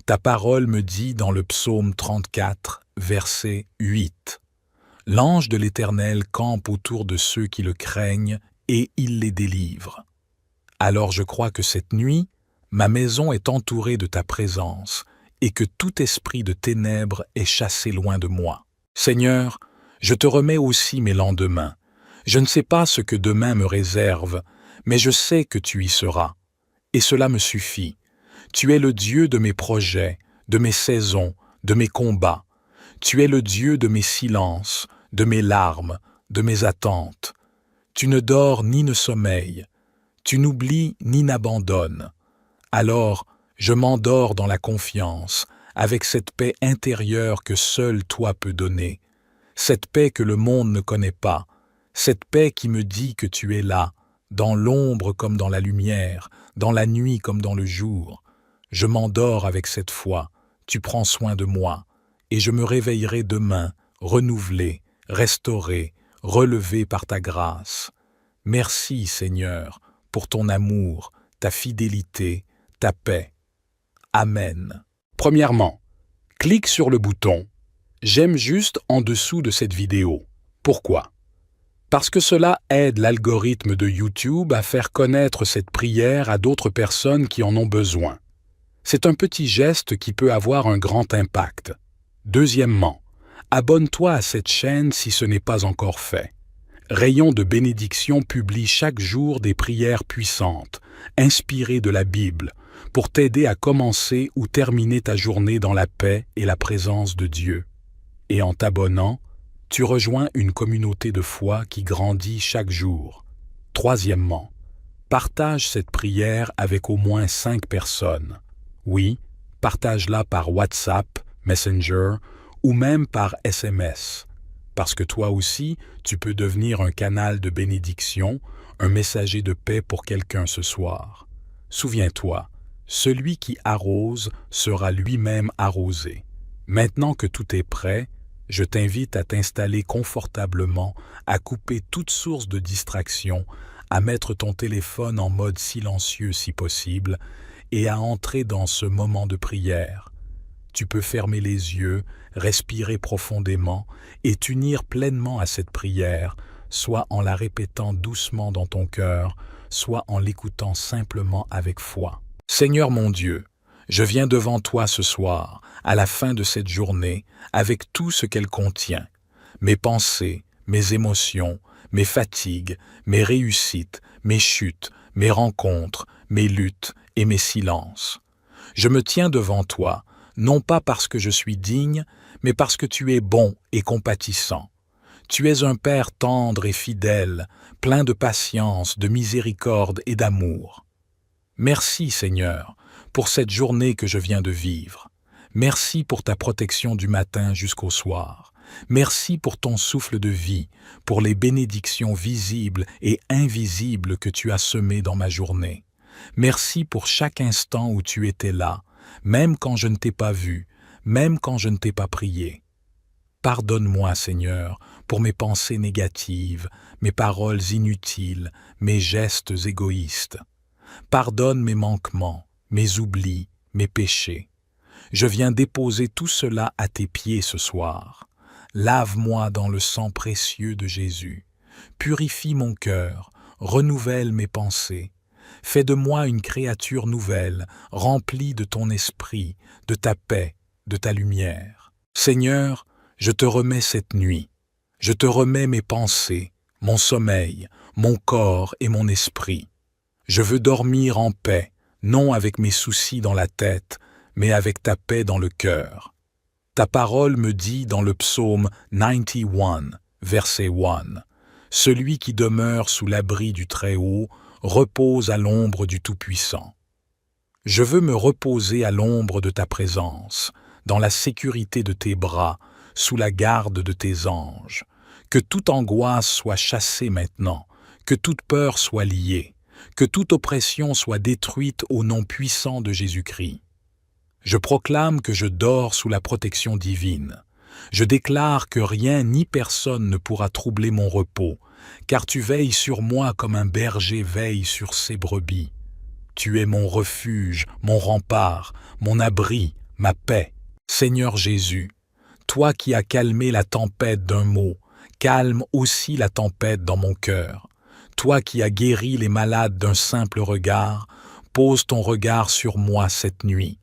Ta parole me dit dans le psaume 34, verset 8. L'ange de l'Éternel campe autour de ceux qui le craignent et il les délivre. Alors je crois que cette nuit, ma maison est entourée de ta présence et que tout esprit de ténèbres est chassé loin de moi. Seigneur, je te remets aussi mes lendemains. Je ne sais pas ce que demain me réserve, mais je sais que tu y seras. Et cela me suffit. Tu es le Dieu de mes projets, de mes saisons, de mes combats. Tu es le Dieu de mes silences, de mes larmes, de mes attentes. Tu ne dors ni ne sommeilles. Tu n'oublies ni n'abandonnes. Alors, je m'endors dans la confiance, avec cette paix intérieure que seul toi peux donner. Cette paix que le monde ne connaît pas. Cette paix qui me dit que tu es là, dans l'ombre comme dans la lumière, dans la nuit comme dans le jour. Je m'endors avec cette foi, tu prends soin de moi, et je me réveillerai demain, renouvelé, restauré, relevé par ta grâce. Merci, Seigneur, pour ton amour, ta fidélité, ta paix. Amen. Premièrement, clique sur le bouton « J'aime juste » en dessous de cette vidéo. Pourquoi? Parce que cela aide l'algorithme de YouTube à faire connaître cette prière à d'autres personnes qui en ont besoin. C'est un petit geste qui peut avoir un grand impact. Deuxièmement, abonne-toi à cette chaîne si ce n'est pas encore fait. Rayon de bénédiction publie chaque jour des prières puissantes, inspirées de la Bible, pour t'aider à commencer ou terminer ta journée dans la paix et la présence de Dieu. Et en t'abonnant, tu rejoins une communauté de foi qui grandit chaque jour. Troisièmement, partage cette prière avec au moins 5 personnes. Oui, partage-la par WhatsApp, Messenger ou même par SMS. parce que toi aussi, tu peux devenir un canal de bénédiction, un messager de paix pour quelqu'un ce soir. Souviens-toi, celui qui arrose sera lui-même arrosé. Maintenant que tout est prêt, je t'invite à t'installer confortablement, à couper toute source de distraction, à mettre ton téléphone en mode silencieux si possible, et à entrer dans ce moment de prière. Tu peux fermer les yeux, respirer profondément et t'unir pleinement à cette prière, soit en la répétant doucement dans ton cœur, soit en l'écoutant simplement avec foi. Seigneur mon Dieu, je viens devant toi ce soir, à la fin de cette journée, avec tout ce qu'elle contient, mes pensées, mes émotions, mes fatigues, mes réussites, mes chutes, mes rencontres, mes luttes et mes silences. Je me tiens devant toi, non pas parce que je suis digne, mais parce que tu es bon et compatissant. Tu es un Père tendre et fidèle, plein de patience, de miséricorde et d'amour. Merci, Seigneur, pour cette journée que je viens de vivre. Merci pour ta protection du matin jusqu'au soir. Merci pour ton souffle de vie, pour les bénédictions visibles et invisibles que tu as semées dans ma journée. Merci pour chaque instant où tu étais là, même quand je ne t'ai pas vu, même quand je ne t'ai pas prié. Pardonne-moi, Seigneur, pour mes pensées négatives, mes paroles inutiles, mes gestes égoïstes. Pardonne mes manquements, mes oublis, mes péchés. Je viens déposer tout cela à tes pieds ce soir. Lave-moi dans le sang précieux de Jésus. Purifie mon cœur, renouvelle mes pensées. Fais de moi une créature nouvelle, remplie de ton esprit, de ta paix, de ta lumière. Seigneur, je te remets cette nuit. Je te remets mes pensées, mon sommeil, mon corps et mon esprit. Je veux dormir en paix, non avec mes soucis dans la tête, mais avec ta paix dans le cœur. Ta parole me dit dans le psaume 91, verset 1, « Celui qui demeure sous l'abri du Très-Haut repose à l'ombre du Tout-Puissant. » Je veux me reposer à l'ombre de ta présence, dans la sécurité de tes bras, sous la garde de tes anges. Que toute angoisse soit chassée maintenant, que toute peur soit liée, que toute oppression soit détruite au nom puissant de Jésus-Christ. Je proclame que je dors sous la protection divine. Je déclare que rien ni personne ne pourra troubler mon repos, car tu veilles sur moi comme un berger veille sur ses brebis. Tu es mon refuge, mon rempart, mon abri, ma paix. Seigneur Jésus, toi qui as calmé la tempête d'un mot, calme aussi la tempête dans mon cœur. Toi qui as guéri les malades d'un simple regard, pose ton regard sur moi cette nuit.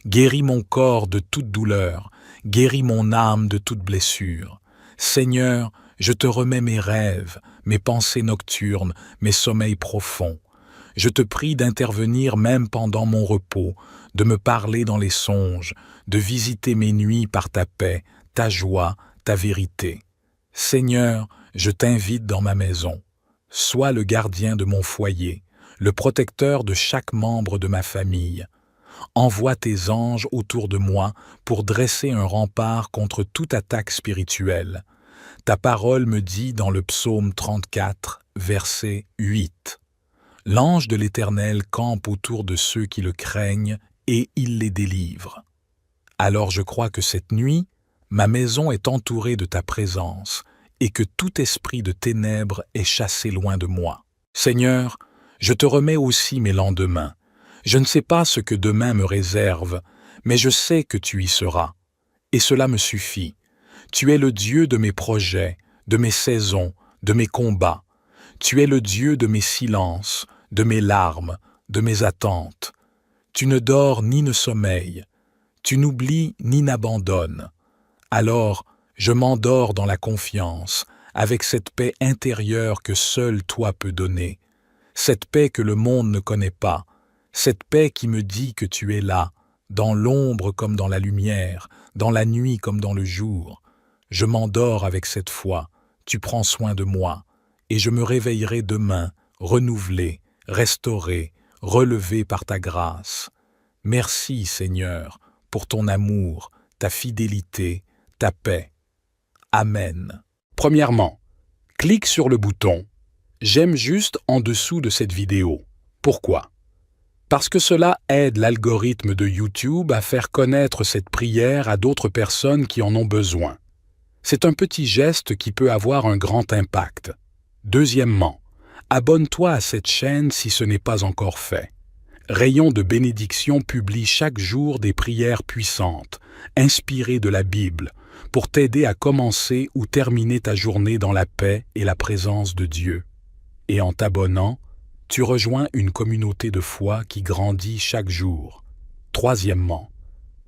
Guéris mon corps de toute douleur, guéris mon âme de toute blessure. Seigneur, je te remets mes rêves, mes pensées nocturnes, mes sommeils profonds. Je te prie d'intervenir même pendant mon repos, de me parler dans les songes, de visiter mes nuits par ta paix, ta joie, ta vérité. Seigneur, je t'invite dans ma maison. Sois le gardien de mon foyer, le protecteur de chaque membre de ma famille. Envoie tes anges autour de moi pour dresser un rempart contre toute attaque spirituelle. Ta parole me dit dans le psaume 34, verset 8. L'ange de l'Éternel campe autour de ceux qui le craignent et il les délivre. Alors je crois que cette nuit, ma maison est entourée de ta présence et que tout esprit de ténèbres est chassé loin de moi. Seigneur, je te remets aussi mes lendemains. Je ne sais pas ce que demain me réserve, mais je sais que tu y seras. Et cela me suffit. Tu es le Dieu de mes projets, de mes saisons, de mes combats. Tu es le Dieu de mes silences, de mes larmes, de mes attentes. Tu ne dors ni ne sommeilles. Tu n'oublies ni n'abandonnes. Alors, je m'endors dans la confiance, avec cette paix intérieure que seul toi peux donner. Cette paix que le monde ne connaît pas. Cette paix qui me dit que tu es là, dans l'ombre comme dans la lumière, dans la nuit comme dans le jour. Je m'endors avec cette foi, tu prends soin de moi, et je me réveillerai demain, renouvelé, restauré, relevé par ta grâce. Merci, Seigneur, pour ton amour, ta fidélité, ta paix. Amen. Premièrement, clique sur le bouton « J'aime juste » en dessous de cette vidéo. Pourquoi? Parce que cela aide l'algorithme de YouTube à faire connaître cette prière à d'autres personnes qui en ont besoin. C'est un petit geste qui peut avoir un grand impact. Deuxièmement, abonne-toi à cette chaîne si ce n'est pas encore fait. Rayon de bénédiction publie chaque jour des prières puissantes, inspirées de la Bible, pour t'aider à commencer ou terminer ta journée dans la paix et la présence de Dieu. Et en t'abonnant, tu rejoins une communauté de foi qui grandit chaque jour. Troisièmement,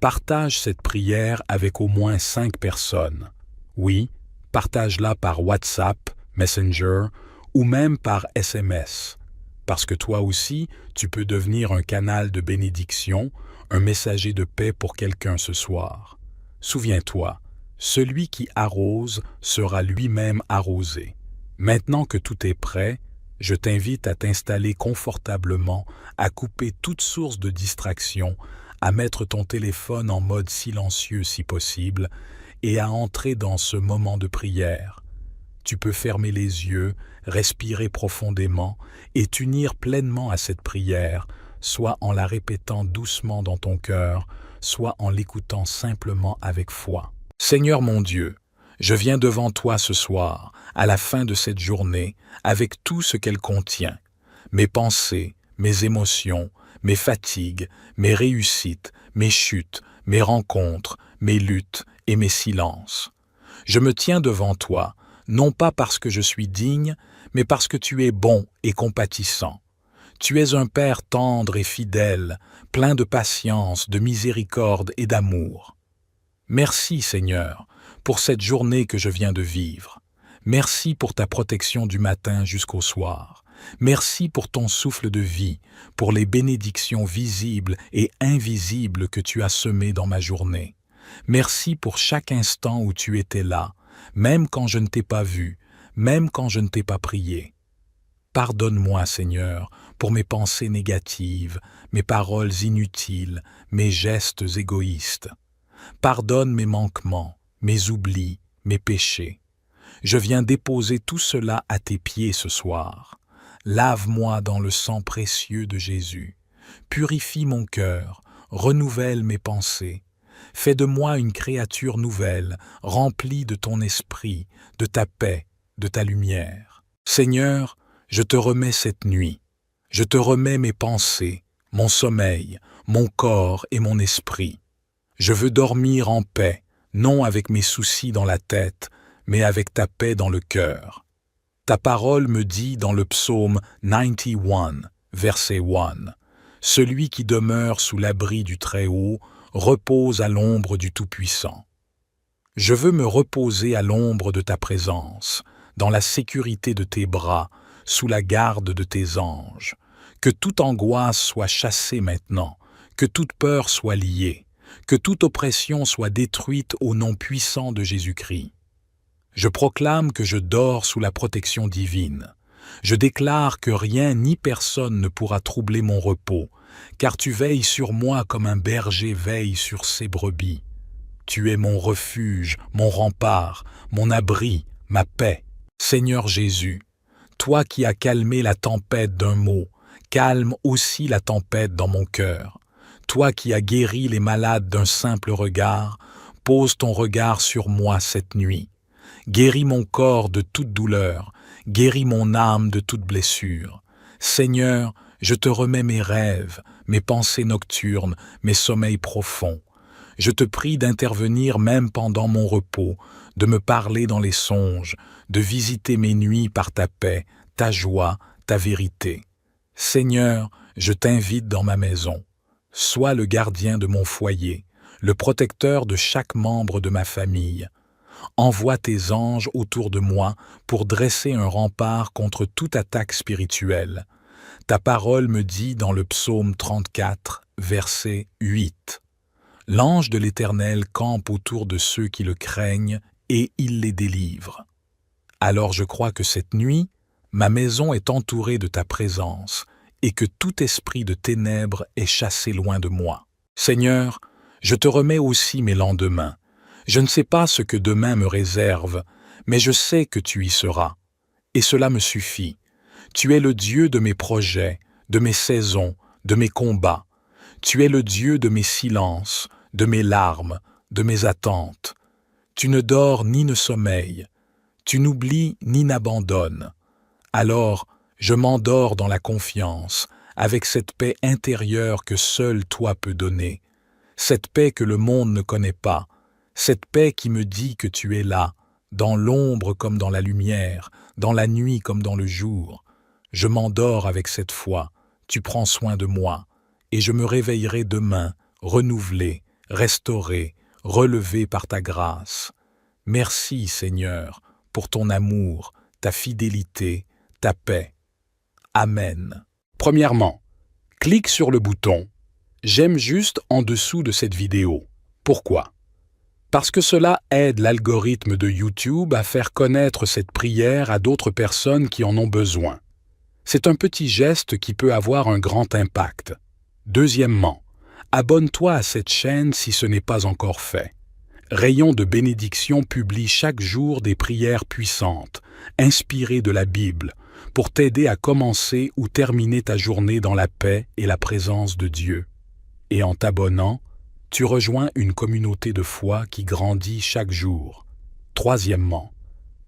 partage cette prière avec au moins 5 personnes. Oui, partage-la par WhatsApp, Messenger ou même par SMS. Parce que toi aussi, tu peux devenir un canal de bénédiction, un messager de paix pour quelqu'un ce soir. Souviens-toi, celui qui arrose sera lui-même arrosé. Maintenant que tout est prêt, je t'invite à t'installer confortablement, à couper toute source de distraction, à mettre ton téléphone en mode silencieux si possible et à entrer dans ce moment de prière. Tu peux fermer les yeux, respirer profondément et t'unir pleinement à cette prière, soit en la répétant doucement dans ton cœur, soit en l'écoutant simplement avec foi. Seigneur mon Dieu, je viens devant toi ce soir, à la fin de cette journée, avec tout ce qu'elle contient. Mes pensées, mes émotions, mes fatigues, mes réussites, mes chutes, mes rencontres, mes luttes et mes silences. Je me tiens devant toi, non pas parce que je suis digne, mais parce que tu es bon et compatissant. Tu es un Père tendre et fidèle, plein de patience, de miséricorde et d'amour. Merci, Seigneur, pour cette journée que je viens de vivre. Merci pour ta protection du matin jusqu'au soir. Merci pour ton souffle de vie, pour les bénédictions visibles et invisibles que tu as semées dans ma journée. Merci pour chaque instant où tu étais là, même quand je ne t'ai pas vu, même quand je ne t'ai pas prié. Pardonne-moi, Seigneur, pour mes pensées négatives, mes paroles inutiles, mes gestes égoïstes. Pardonne mes manquements, mes oublis, mes péchés. Je viens déposer tout cela à tes pieds ce soir. Lave-moi dans le sang précieux de Jésus. Purifie mon cœur, renouvelle mes pensées. Fais de moi une créature nouvelle, remplie de ton esprit, de ta paix, de ta lumière. Seigneur, je te remets cette nuit. Je te remets mes pensées, mon sommeil, mon corps et mon esprit. Je veux dormir en paix, non avec mes soucis dans la tête, mais avec ta paix dans le cœur. Ta parole me dit dans le psaume 91, verset 1, « Celui qui demeure sous l'abri du Très-Haut repose à l'ombre du Tout-Puissant. » Je veux me reposer à l'ombre de ta présence, dans la sécurité de tes bras, sous la garde de tes anges. Que toute angoisse soit chassée maintenant, que toute peur soit liée, que toute oppression soit détruite au nom puissant de Jésus-Christ. Je proclame que je dors sous la protection divine. Je déclare que rien ni personne ne pourra troubler mon repos, car tu veilles sur moi comme un berger veille sur ses brebis. Tu es mon refuge, mon rempart, mon abri, ma paix. Seigneur Jésus, toi qui as calmé la tempête d'un mot, calme aussi la tempête dans mon cœur. Toi qui as guéri les malades d'un simple regard, pose ton regard sur moi cette nuit. Guéris mon corps de toute douleur, guéris mon âme de toute blessure. Seigneur, je te remets mes rêves, mes pensées nocturnes, mes sommeils profonds. Je te prie d'intervenir même pendant mon repos, de me parler dans les songes, de visiter mes nuits par ta paix, ta joie, ta vérité. Seigneur, je t'invite dans ma maison. Sois le gardien de mon foyer, le protecteur de chaque membre de ma famille. Envoie tes anges autour de moi pour dresser un rempart contre toute attaque spirituelle. Ta parole me dit dans le psaume 34, verset 8. L'ange de l'Éternel campe autour de ceux qui le craignent et il les délivre. Alors je crois que cette nuit, ma maison est entourée de ta présence et que tout esprit de ténèbres est chassé loin de moi. Seigneur, je te remets aussi mes lendemains. Je ne sais pas ce que demain me réserve, mais je sais que tu y seras. Et cela me suffit. Tu es le Dieu de mes projets, de mes saisons, de mes combats. Tu es le Dieu de mes silences, de mes larmes, de mes attentes. Tu ne dors ni ne sommeilles. Tu n'oublies ni n'abandonnes. Alors, je m'endors dans la confiance, avec cette paix intérieure que seul toi peux donner, cette paix que le monde ne connaît pas, cette paix qui me dit que tu es là, dans l'ombre comme dans la lumière, dans la nuit comme dans le jour. Je m'endors avec cette foi, tu prends soin de moi, et je me réveillerai demain, renouvelé, restauré, relevé par ta grâce. Merci, Seigneur, pour ton amour, ta fidélité, ta paix. Amen. Premièrement, clique sur le bouton « J'aime juste » en dessous de cette vidéo. Pourquoi? Parce que cela aide l'algorithme de YouTube à faire connaître cette prière à d'autres personnes qui en ont besoin. C'est un petit geste qui peut avoir un grand impact. Deuxièmement, abonne-toi à cette chaîne si ce n'est pas encore fait. Rayon de bénédiction publie chaque jour des prières puissantes, inspirées de la Bible, pour t'aider à commencer ou terminer ta journée dans la paix et la présence de Dieu. Et en t'abonnant, tu rejoins une communauté de foi qui grandit chaque jour. Troisièmement,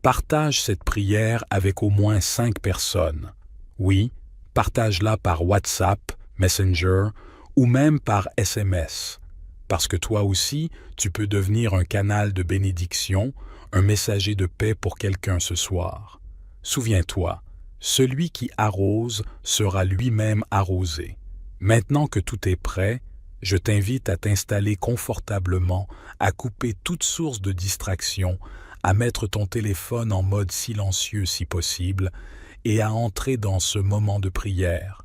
partage cette prière avec au moins 5 personnes. Oui, partage-la par WhatsApp, Messenger ou même par SMS. Parce que toi aussi, tu peux devenir un canal de bénédiction, un messager de paix pour quelqu'un ce soir. Souviens-toi, celui qui arrose sera lui-même arrosé. Maintenant que tout est prêt, je t'invite à t'installer confortablement, à couper toute source de distraction, à mettre ton téléphone en mode silencieux si possible, et à entrer dans ce moment de prière.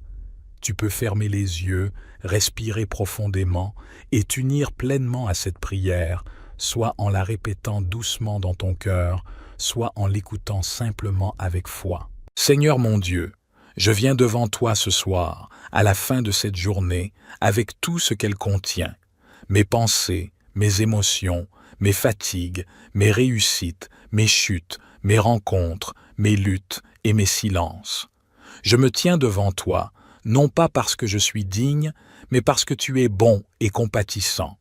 Tu peux fermer les yeux, respirer profondément et t'unir pleinement à cette prière, soit en la répétant doucement dans ton cœur, soit en l'écoutant simplement avec foi. Seigneur mon Dieu, je viens devant toi ce soir, à la fin de cette journée, avec tout ce qu'elle contient. Mes pensées, mes émotions, mes fatigues, mes réussites, mes chutes, mes rencontres, mes luttes et mes silences. Je me tiens devant toi, non pas parce que je suis digne, mais parce que tu es bon et compatissant.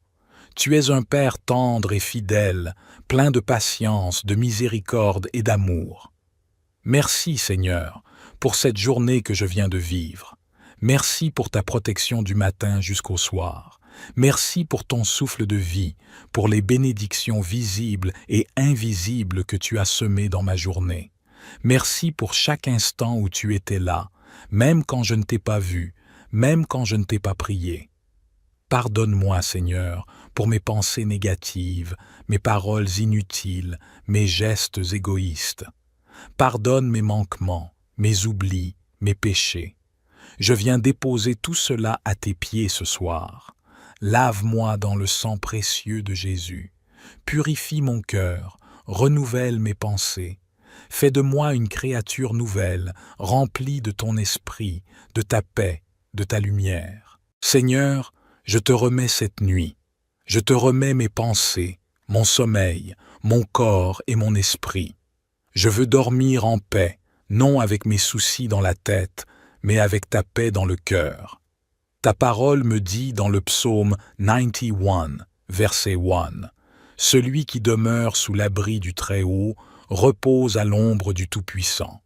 Tu es un Père tendre et fidèle, plein de patience, de miséricorde et d'amour. Merci, Seigneur, pour cette journée que je viens de vivre. Merci pour ta protection du matin jusqu'au soir. Merci pour ton souffle de vie, pour les bénédictions visibles et invisibles que tu as semées dans ma journée. Merci pour chaque instant où tu étais là, même quand je ne t'ai pas vu, même quand je ne t'ai pas prié. Pardonne-moi, Seigneur, pour mes pensées négatives, mes paroles inutiles, mes gestes égoïstes. Pardonne mes manquements, mes oublis, mes péchés. Je viens déposer tout cela à tes pieds ce soir. Lave-moi dans le sang précieux de Jésus. Purifie mon cœur, renouvelle mes pensées. Fais de moi une créature nouvelle, remplie de ton esprit, de ta paix, de ta lumière. Seigneur, je te remets cette nuit. Je te remets mes pensées, mon sommeil, mon corps et mon esprit. Je veux dormir en paix, non avec mes soucis dans la tête, mais avec ta paix dans le cœur. Ta parole me dit dans le psaume 91, verset 1, « Celui qui demeure sous l'abri du Très-Haut repose à l'ombre du Tout-Puissant. »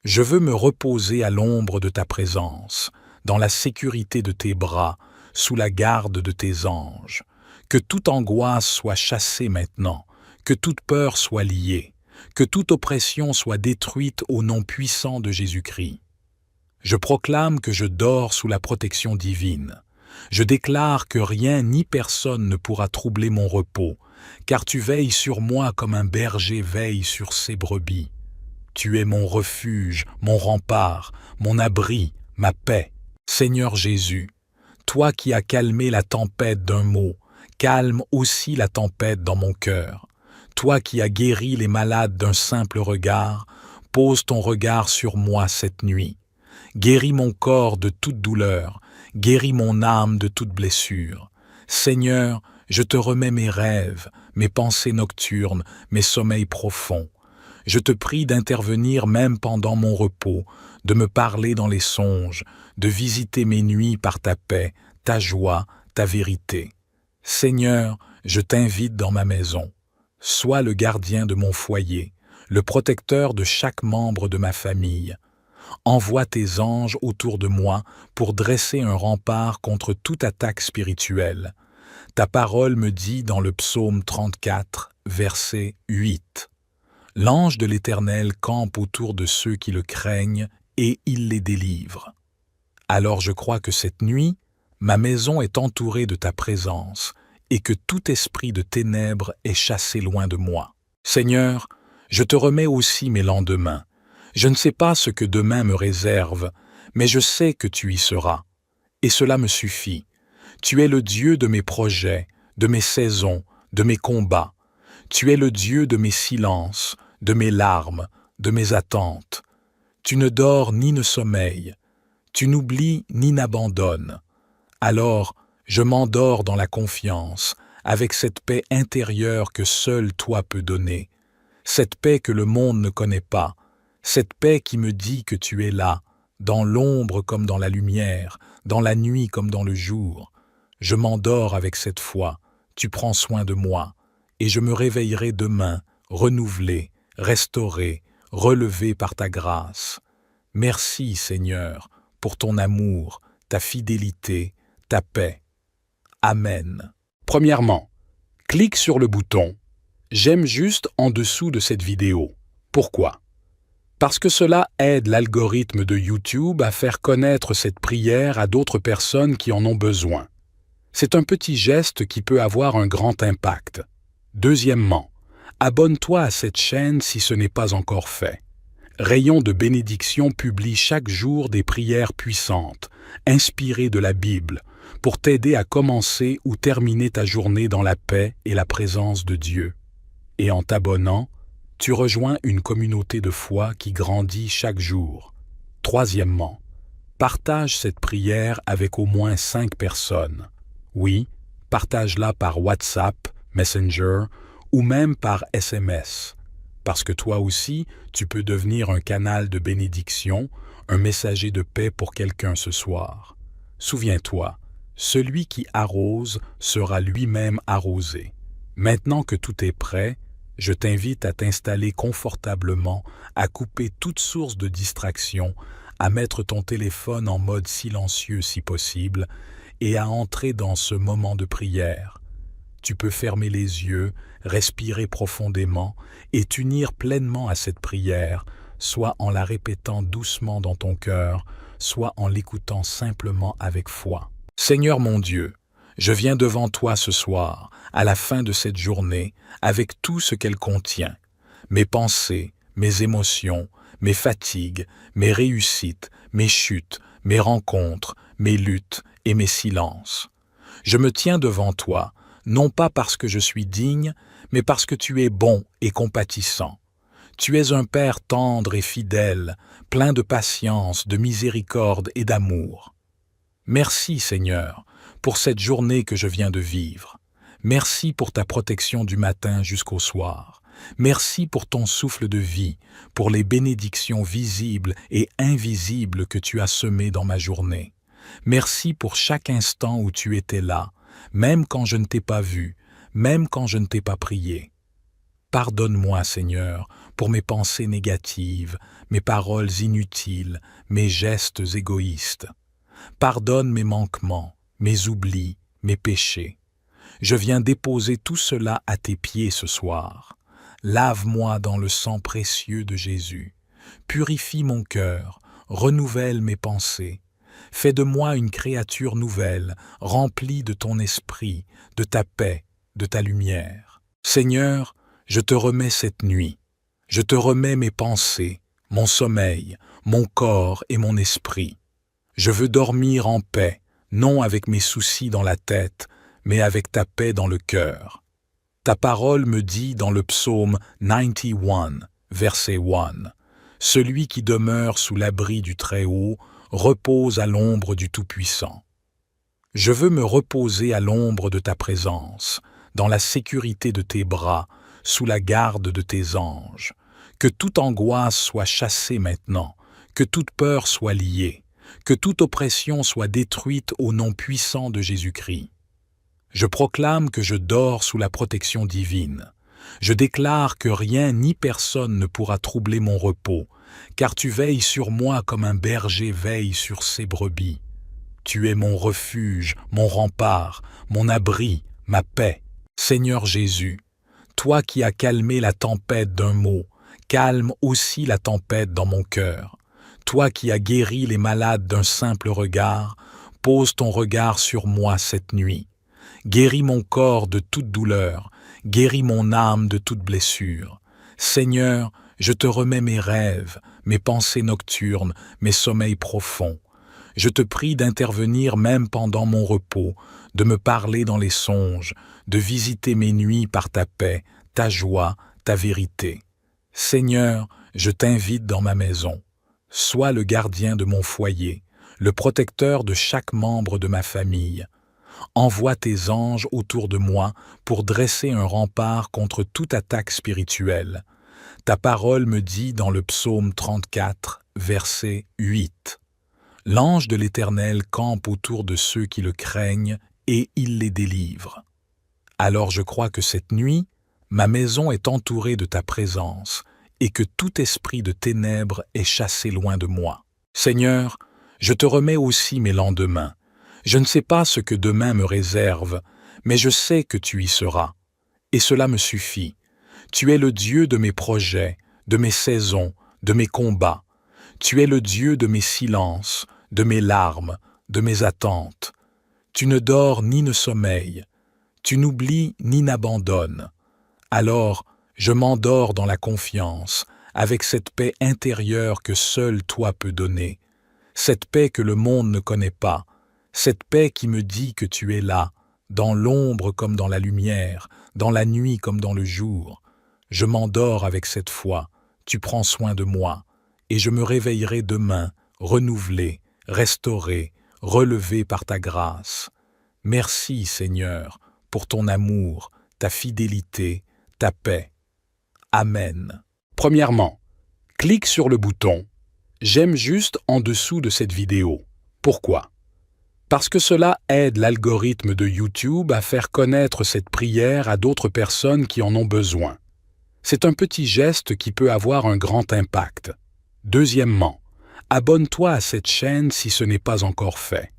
Je veux me reposer à l'ombre de ta présence, dans la sécurité de tes bras, sous la garde de tes anges. Que toute angoisse soit chassée maintenant, que toute peur soit liée, que toute oppression soit détruite au nom puissant de Jésus-Christ. Je proclame que je dors sous la protection divine. Je déclare que rien ni personne ne pourra troubler mon repos, car tu veilles sur moi comme un berger veille sur ses brebis. Tu es mon refuge, mon rempart, mon abri, ma paix. Seigneur Jésus, toi qui as calmé la tempête d'un mot, calme aussi la tempête dans mon cœur. Toi qui as guéri les malades d'un simple regard, pose ton regard sur moi cette nuit. Guéris mon corps de toute douleur, guéris mon âme de toute blessure. Seigneur, je te remets mes rêves, mes pensées nocturnes, mes sommeils profonds. Je te prie d'intervenir même pendant mon repos, de me parler dans les songes, de visiter mes nuits par ta paix, ta joie, ta vérité. Seigneur, je t'invite dans ma maison. Sois le gardien de mon foyer, le protecteur de chaque membre de ma famille. Envoie tes anges autour de moi pour dresser un rempart contre toute attaque spirituelle. Ta parole me dit dans le psaume 34, verset 8. L'ange de l'Éternel campe autour de ceux qui le craignent et il les délivre. Alors je crois que cette nuit, ma maison est entourée de ta présence et que tout esprit de ténèbres est chassé loin de moi. Seigneur, je te remets aussi mes lendemains. Je ne sais pas ce que demain me réserve, mais je sais que tu y seras. Et cela me suffit. Tu es le Dieu de mes projets, de mes saisons, de mes combats. Tu es le Dieu de mes silences, de mes larmes, de mes attentes. Tu ne dors ni ne sommeilles. Tu n'oublies ni n'abandonnes. Alors, je m'endors dans la confiance, avec cette paix intérieure que seul toi peux donner. Cette paix que le monde ne connaît pas. Cette paix qui me dit que tu es là, dans l'ombre comme dans la lumière, dans la nuit comme dans le jour. Je m'endors avec cette foi, tu prends soin de moi, et je me réveillerai demain, renouvelé, restauré, relevé par ta grâce. Merci, Seigneur, pour ton amour, ta fidélité, ta paix. Amen. Premièrement, clique sur le bouton « J'aime juste » en dessous de cette vidéo. Pourquoi? Parce que cela aide l'algorithme de YouTube à faire connaître cette prière à d'autres personnes qui en ont besoin. C'est un petit geste qui peut avoir un grand impact. Deuxièmement, abonne-toi à cette chaîne si ce n'est pas encore fait. Rayon de bénédiction publie chaque jour des prières puissantes, inspirées de la Bible, pour t'aider à commencer ou terminer ta journée dans la paix et la présence de Dieu. Et en t'abonnant, tu rejoins une communauté de foi qui grandit chaque jour. Troisièmement, partage cette prière avec au moins 5 personnes. Oui, partage-la par WhatsApp, Messenger ou même par SMS. Parce que toi aussi, tu peux devenir un canal de bénédiction, un messager de paix pour quelqu'un ce soir. Souviens-toi, celui qui arrose sera lui-même arrosé. Maintenant que tout est prêt, je t'invite à t'installer confortablement, à couper toute source de distraction, à mettre ton téléphone en mode silencieux si possible et à entrer dans ce moment de prière. Tu peux fermer les yeux, respirer profondément et t'unir pleinement à cette prière, soit en la répétant doucement dans ton cœur, soit en l'écoutant simplement avec foi. Seigneur mon Dieu, je viens devant toi ce soir, à la fin de cette journée, avec tout ce qu'elle contient, mes pensées, mes émotions, mes fatigues, mes réussites, mes chutes, mes rencontres, mes luttes et mes silences. Je me tiens devant toi, non pas parce que je suis digne, mais parce que tu es bon et compatissant. Tu es un Père tendre et fidèle, plein de patience, de miséricorde et d'amour. Merci, Seigneur, pour cette journée que je viens de vivre. Merci pour ta protection du matin jusqu'au soir. Merci pour ton souffle de vie, pour les bénédictions visibles et invisibles que tu as semées dans ma journée. Merci pour chaque instant où tu étais là, même quand je ne t'ai pas vu, même quand je ne t'ai pas prié. Pardonne-moi, Seigneur, pour mes pensées négatives, mes paroles inutiles, mes gestes égoïstes. Pardonne mes manquements, mes oublis, mes péchés. Je viens déposer tout cela à tes pieds ce soir. Lave-moi dans le sang précieux de Jésus. Purifie mon cœur, renouvelle mes pensées. Fais de moi une créature nouvelle, remplie de ton esprit, de ta paix, de ta lumière. Seigneur, je te remets cette nuit. Je te remets mes pensées, mon sommeil, mon corps et mon esprit. Je veux dormir en paix, non avec mes soucis dans la tête, mais avec ta paix dans le cœur. Ta parole me dit dans le psaume 91, verset 1, « Celui qui demeure sous l'abri du Très-Haut repose à l'ombre du Tout-Puissant. » Je veux me reposer à l'ombre de ta présence, dans la sécurité de tes bras, sous la garde de tes anges. Que toute angoisse soit chassée maintenant, que toute peur soit liée, que toute oppression soit détruite au nom puissant de Jésus-Christ. Je proclame que je dors sous la protection divine. Je déclare que rien ni personne ne pourra troubler mon repos, car tu veilles sur moi comme un berger veille sur ses brebis. Tu es mon refuge, mon rempart, mon abri, ma paix. Seigneur Jésus, toi qui as calmé la tempête d'un mot, calme aussi la tempête dans mon cœur. Toi qui as guéri les malades d'un simple regard, pose ton regard sur moi cette nuit. Guéris mon corps de toute douleur, guéris mon âme de toute blessure. Seigneur, je te remets mes rêves, mes pensées nocturnes, mes sommeils profonds. Je te prie d'intervenir même pendant mon repos, de me parler dans les songes, de visiter mes nuits par ta paix, ta joie, ta vérité. Seigneur, je t'invite dans ma maison. Sois le gardien de mon foyer, le protecteur de chaque membre de ma famille. Envoie tes anges autour de moi pour dresser un rempart contre toute attaque spirituelle. Ta parole me dit dans le psaume 34, verset 8. L'ange de l'Éternel campe autour de ceux qui le craignent et il les délivre. Alors je crois que cette nuit, ma maison est entourée de ta présence et que tout esprit de ténèbres est chassé loin de moi. Seigneur, je te remets aussi mes lendemains. Je ne sais pas ce que demain me réserve, mais je sais que tu y seras. Et cela me suffit. Tu es le Dieu de mes projets, de mes saisons, de mes combats. Tu es le Dieu de mes silences, de mes larmes, de mes attentes. Tu ne dors ni ne sommeilles. Tu n'oublies ni n'abandonnes. Alors, je m'endors dans la confiance, avec cette paix intérieure que seul toi peux donner. Cette paix que le monde ne connaît pas. Cette paix qui me dit que tu es là, dans l'ombre comme dans la lumière, dans la nuit comme dans le jour. Je m'endors avec cette foi, tu prends soin de moi, et je me réveillerai demain, renouvelé, restauré, relevé par ta grâce. Merci, Seigneur, pour ton amour, ta fidélité, ta paix. Amen. Premièrement, clique sur le bouton « J'aime juste » en dessous de cette vidéo. Pourquoi? Parce que cela aide l'algorithme de YouTube à faire connaître cette prière à d'autres personnes qui en ont besoin. C'est un petit geste qui peut avoir un grand impact. Deuxièmement, abonne-toi à cette chaîne si ce n'est pas encore fait.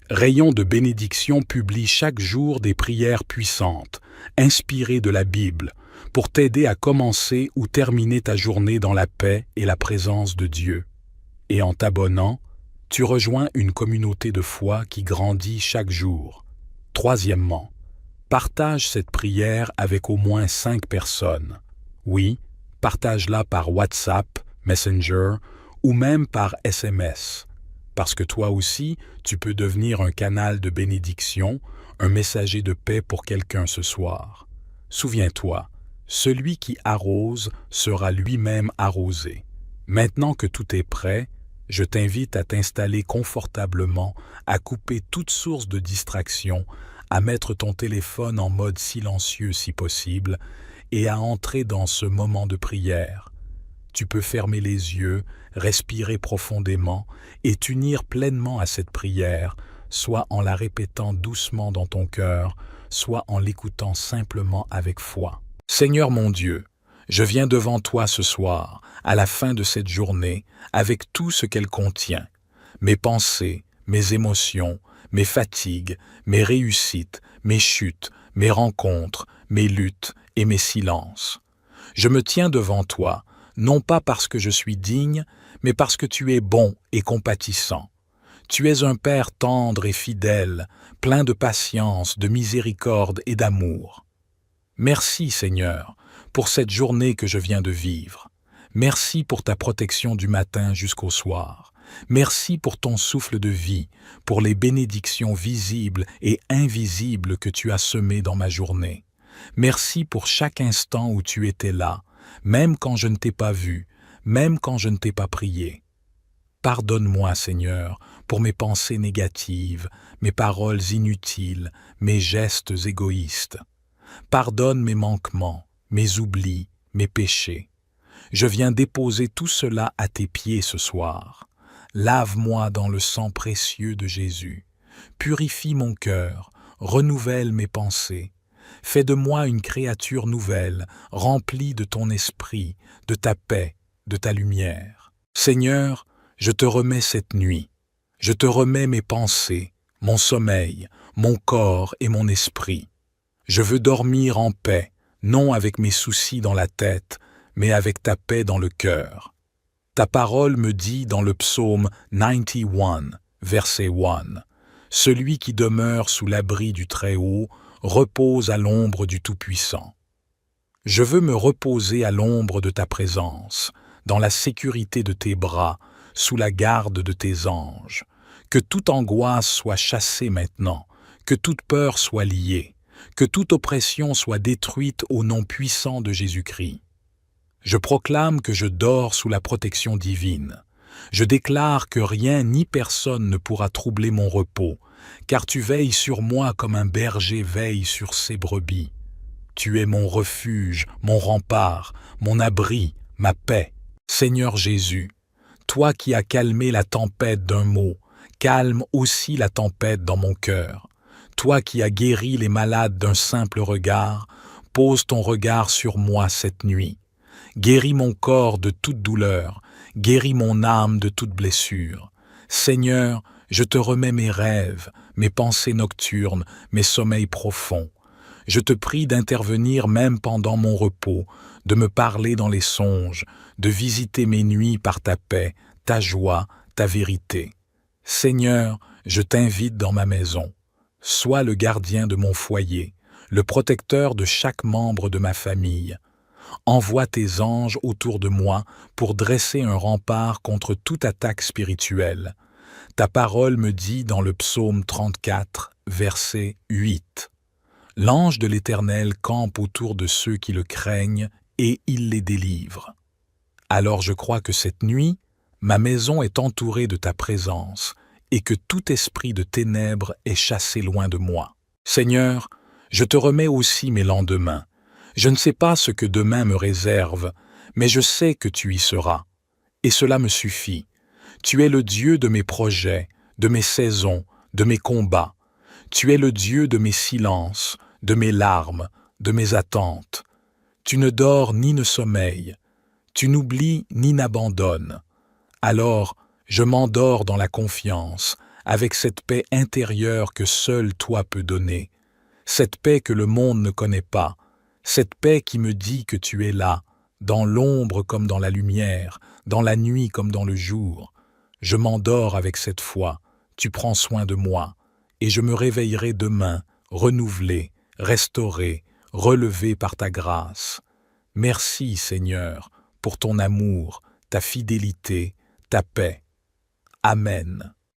Rayon de bénédiction publie chaque jour des prières puissantes, inspirées de la Bible, pour t'aider à commencer ou terminer ta journée dans la paix et la présence de Dieu. Et en t'abonnant, tu rejoins une communauté de foi qui grandit chaque jour. Troisièmement, partage cette prière avec au moins 5 personnes. Oui, partage-la par WhatsApp, Messenger ou même par SMS. Parce que toi aussi, tu peux devenir un canal de bénédiction, un messager de paix pour quelqu'un ce soir. Souviens-toi, celui qui arrose sera lui-même arrosé. Maintenant que tout est prêt, je t'invite à t'installer confortablement, à couper toute source de distraction, à mettre ton téléphone en mode silencieux si possible et à entrer dans ce moment de prière. Tu peux fermer les yeux, respirer profondément et t'unir pleinement à cette prière, soit en la répétant doucement dans ton cœur, soit en l'écoutant simplement avec foi. Seigneur mon Dieu, je viens devant toi ce soir, à la fin de cette journée, avec tout ce qu'elle contient. Mes pensées, mes émotions, mes fatigues, mes réussites, mes chutes, mes rencontres, mes luttes et mes silences. Je me tiens devant toi, non pas parce que je suis digne, mais parce que tu es bon et compatissant. Tu es un Père tendre et fidèle, plein de patience, de miséricorde et d'amour. Merci, Seigneur, pour cette journée que je viens de vivre. Merci pour ta protection du matin jusqu'au soir. Merci pour ton souffle de vie, pour les bénédictions visibles et invisibles que tu as semées dans ma journée. Merci pour chaque instant où tu étais là, même quand je ne t'ai pas vu, même quand je ne t'ai pas prié. Pardonne-moi, Seigneur, pour mes pensées négatives, mes paroles inutiles, mes gestes égoïstes. Pardonne mes manquements, mes oublis, mes péchés. Je viens déposer tout cela à tes pieds ce soir. Lave-moi dans le sang précieux de Jésus. Purifie mon cœur, renouvelle mes pensées. Fais de moi une créature nouvelle, remplie de ton esprit, de ta paix, de ta lumière. Seigneur, je te remets cette nuit. Je te remets mes pensées, mon sommeil, mon corps et mon esprit. Je veux dormir en paix, non avec mes soucis dans la tête, mais avec ta paix dans le cœur. Ta parole me dit dans le psaume 91, verset 1, « Celui qui demeure sous l'abri du Très-Haut repose à l'ombre du Tout-Puissant. » Je veux me reposer à l'ombre de ta présence, dans la sécurité de tes bras, sous la garde de tes anges. Que toute angoisse soit chassée maintenant, que toute peur soit liée, que toute oppression soit détruite au nom puissant de Jésus-Christ. Je proclame que je dors sous la protection divine. Je déclare que rien ni personne ne pourra troubler mon repos, car tu veilles sur moi comme un berger veille sur ses brebis. Tu es mon refuge, mon rempart, mon abri, ma paix. Seigneur Jésus, toi qui as calmé la tempête d'un mot, calme aussi la tempête dans mon cœur. Toi qui as guéri les malades d'un simple regard, pose ton regard sur moi cette nuit. Guéris mon corps de toute douleur, guéris mon âme de toute blessure. Seigneur, je te remets mes rêves, mes pensées nocturnes, mes sommeils profonds. Je te prie d'intervenir même pendant mon repos, de me parler dans les songes, de visiter mes nuits par ta paix, ta joie, ta vérité. Seigneur, je t'invite dans ma maison. Sois le gardien de mon foyer, le protecteur de chaque membre de ma famille. Envoie tes anges autour de moi pour dresser un rempart contre toute attaque spirituelle. Ta parole me dit dans le psaume 34, verset 8. L'ange de l'Éternel campe autour de ceux qui le craignent et il les délivre. Alors je crois que cette nuit, ma maison est entourée de ta présence et que tout esprit de ténèbres est chassé loin de moi. Seigneur, je te remets aussi mes lendemains. Je ne sais pas ce que demain me réserve, mais je sais que tu y seras. Et cela me suffit. Tu es le Dieu de mes projets, de mes saisons, de mes combats. Tu es le Dieu de mes silences, de mes larmes, de mes attentes. Tu ne dors ni ne sommeilles. Tu n'oublies ni n'abandonnes. Alors, je m'endors dans la confiance, avec cette paix intérieure que seul toi peux donner. Cette paix que le monde ne connaît pas. Cette paix qui me dit que tu es là, dans l'ombre comme dans la lumière, dans la nuit comme dans le jour. Je m'endors avec cette foi, tu prends soin de moi, et je me réveillerai demain, renouvelé, restauré, relevé par ta grâce. Merci, Seigneur, pour ton amour, ta fidélité, ta paix. Amen.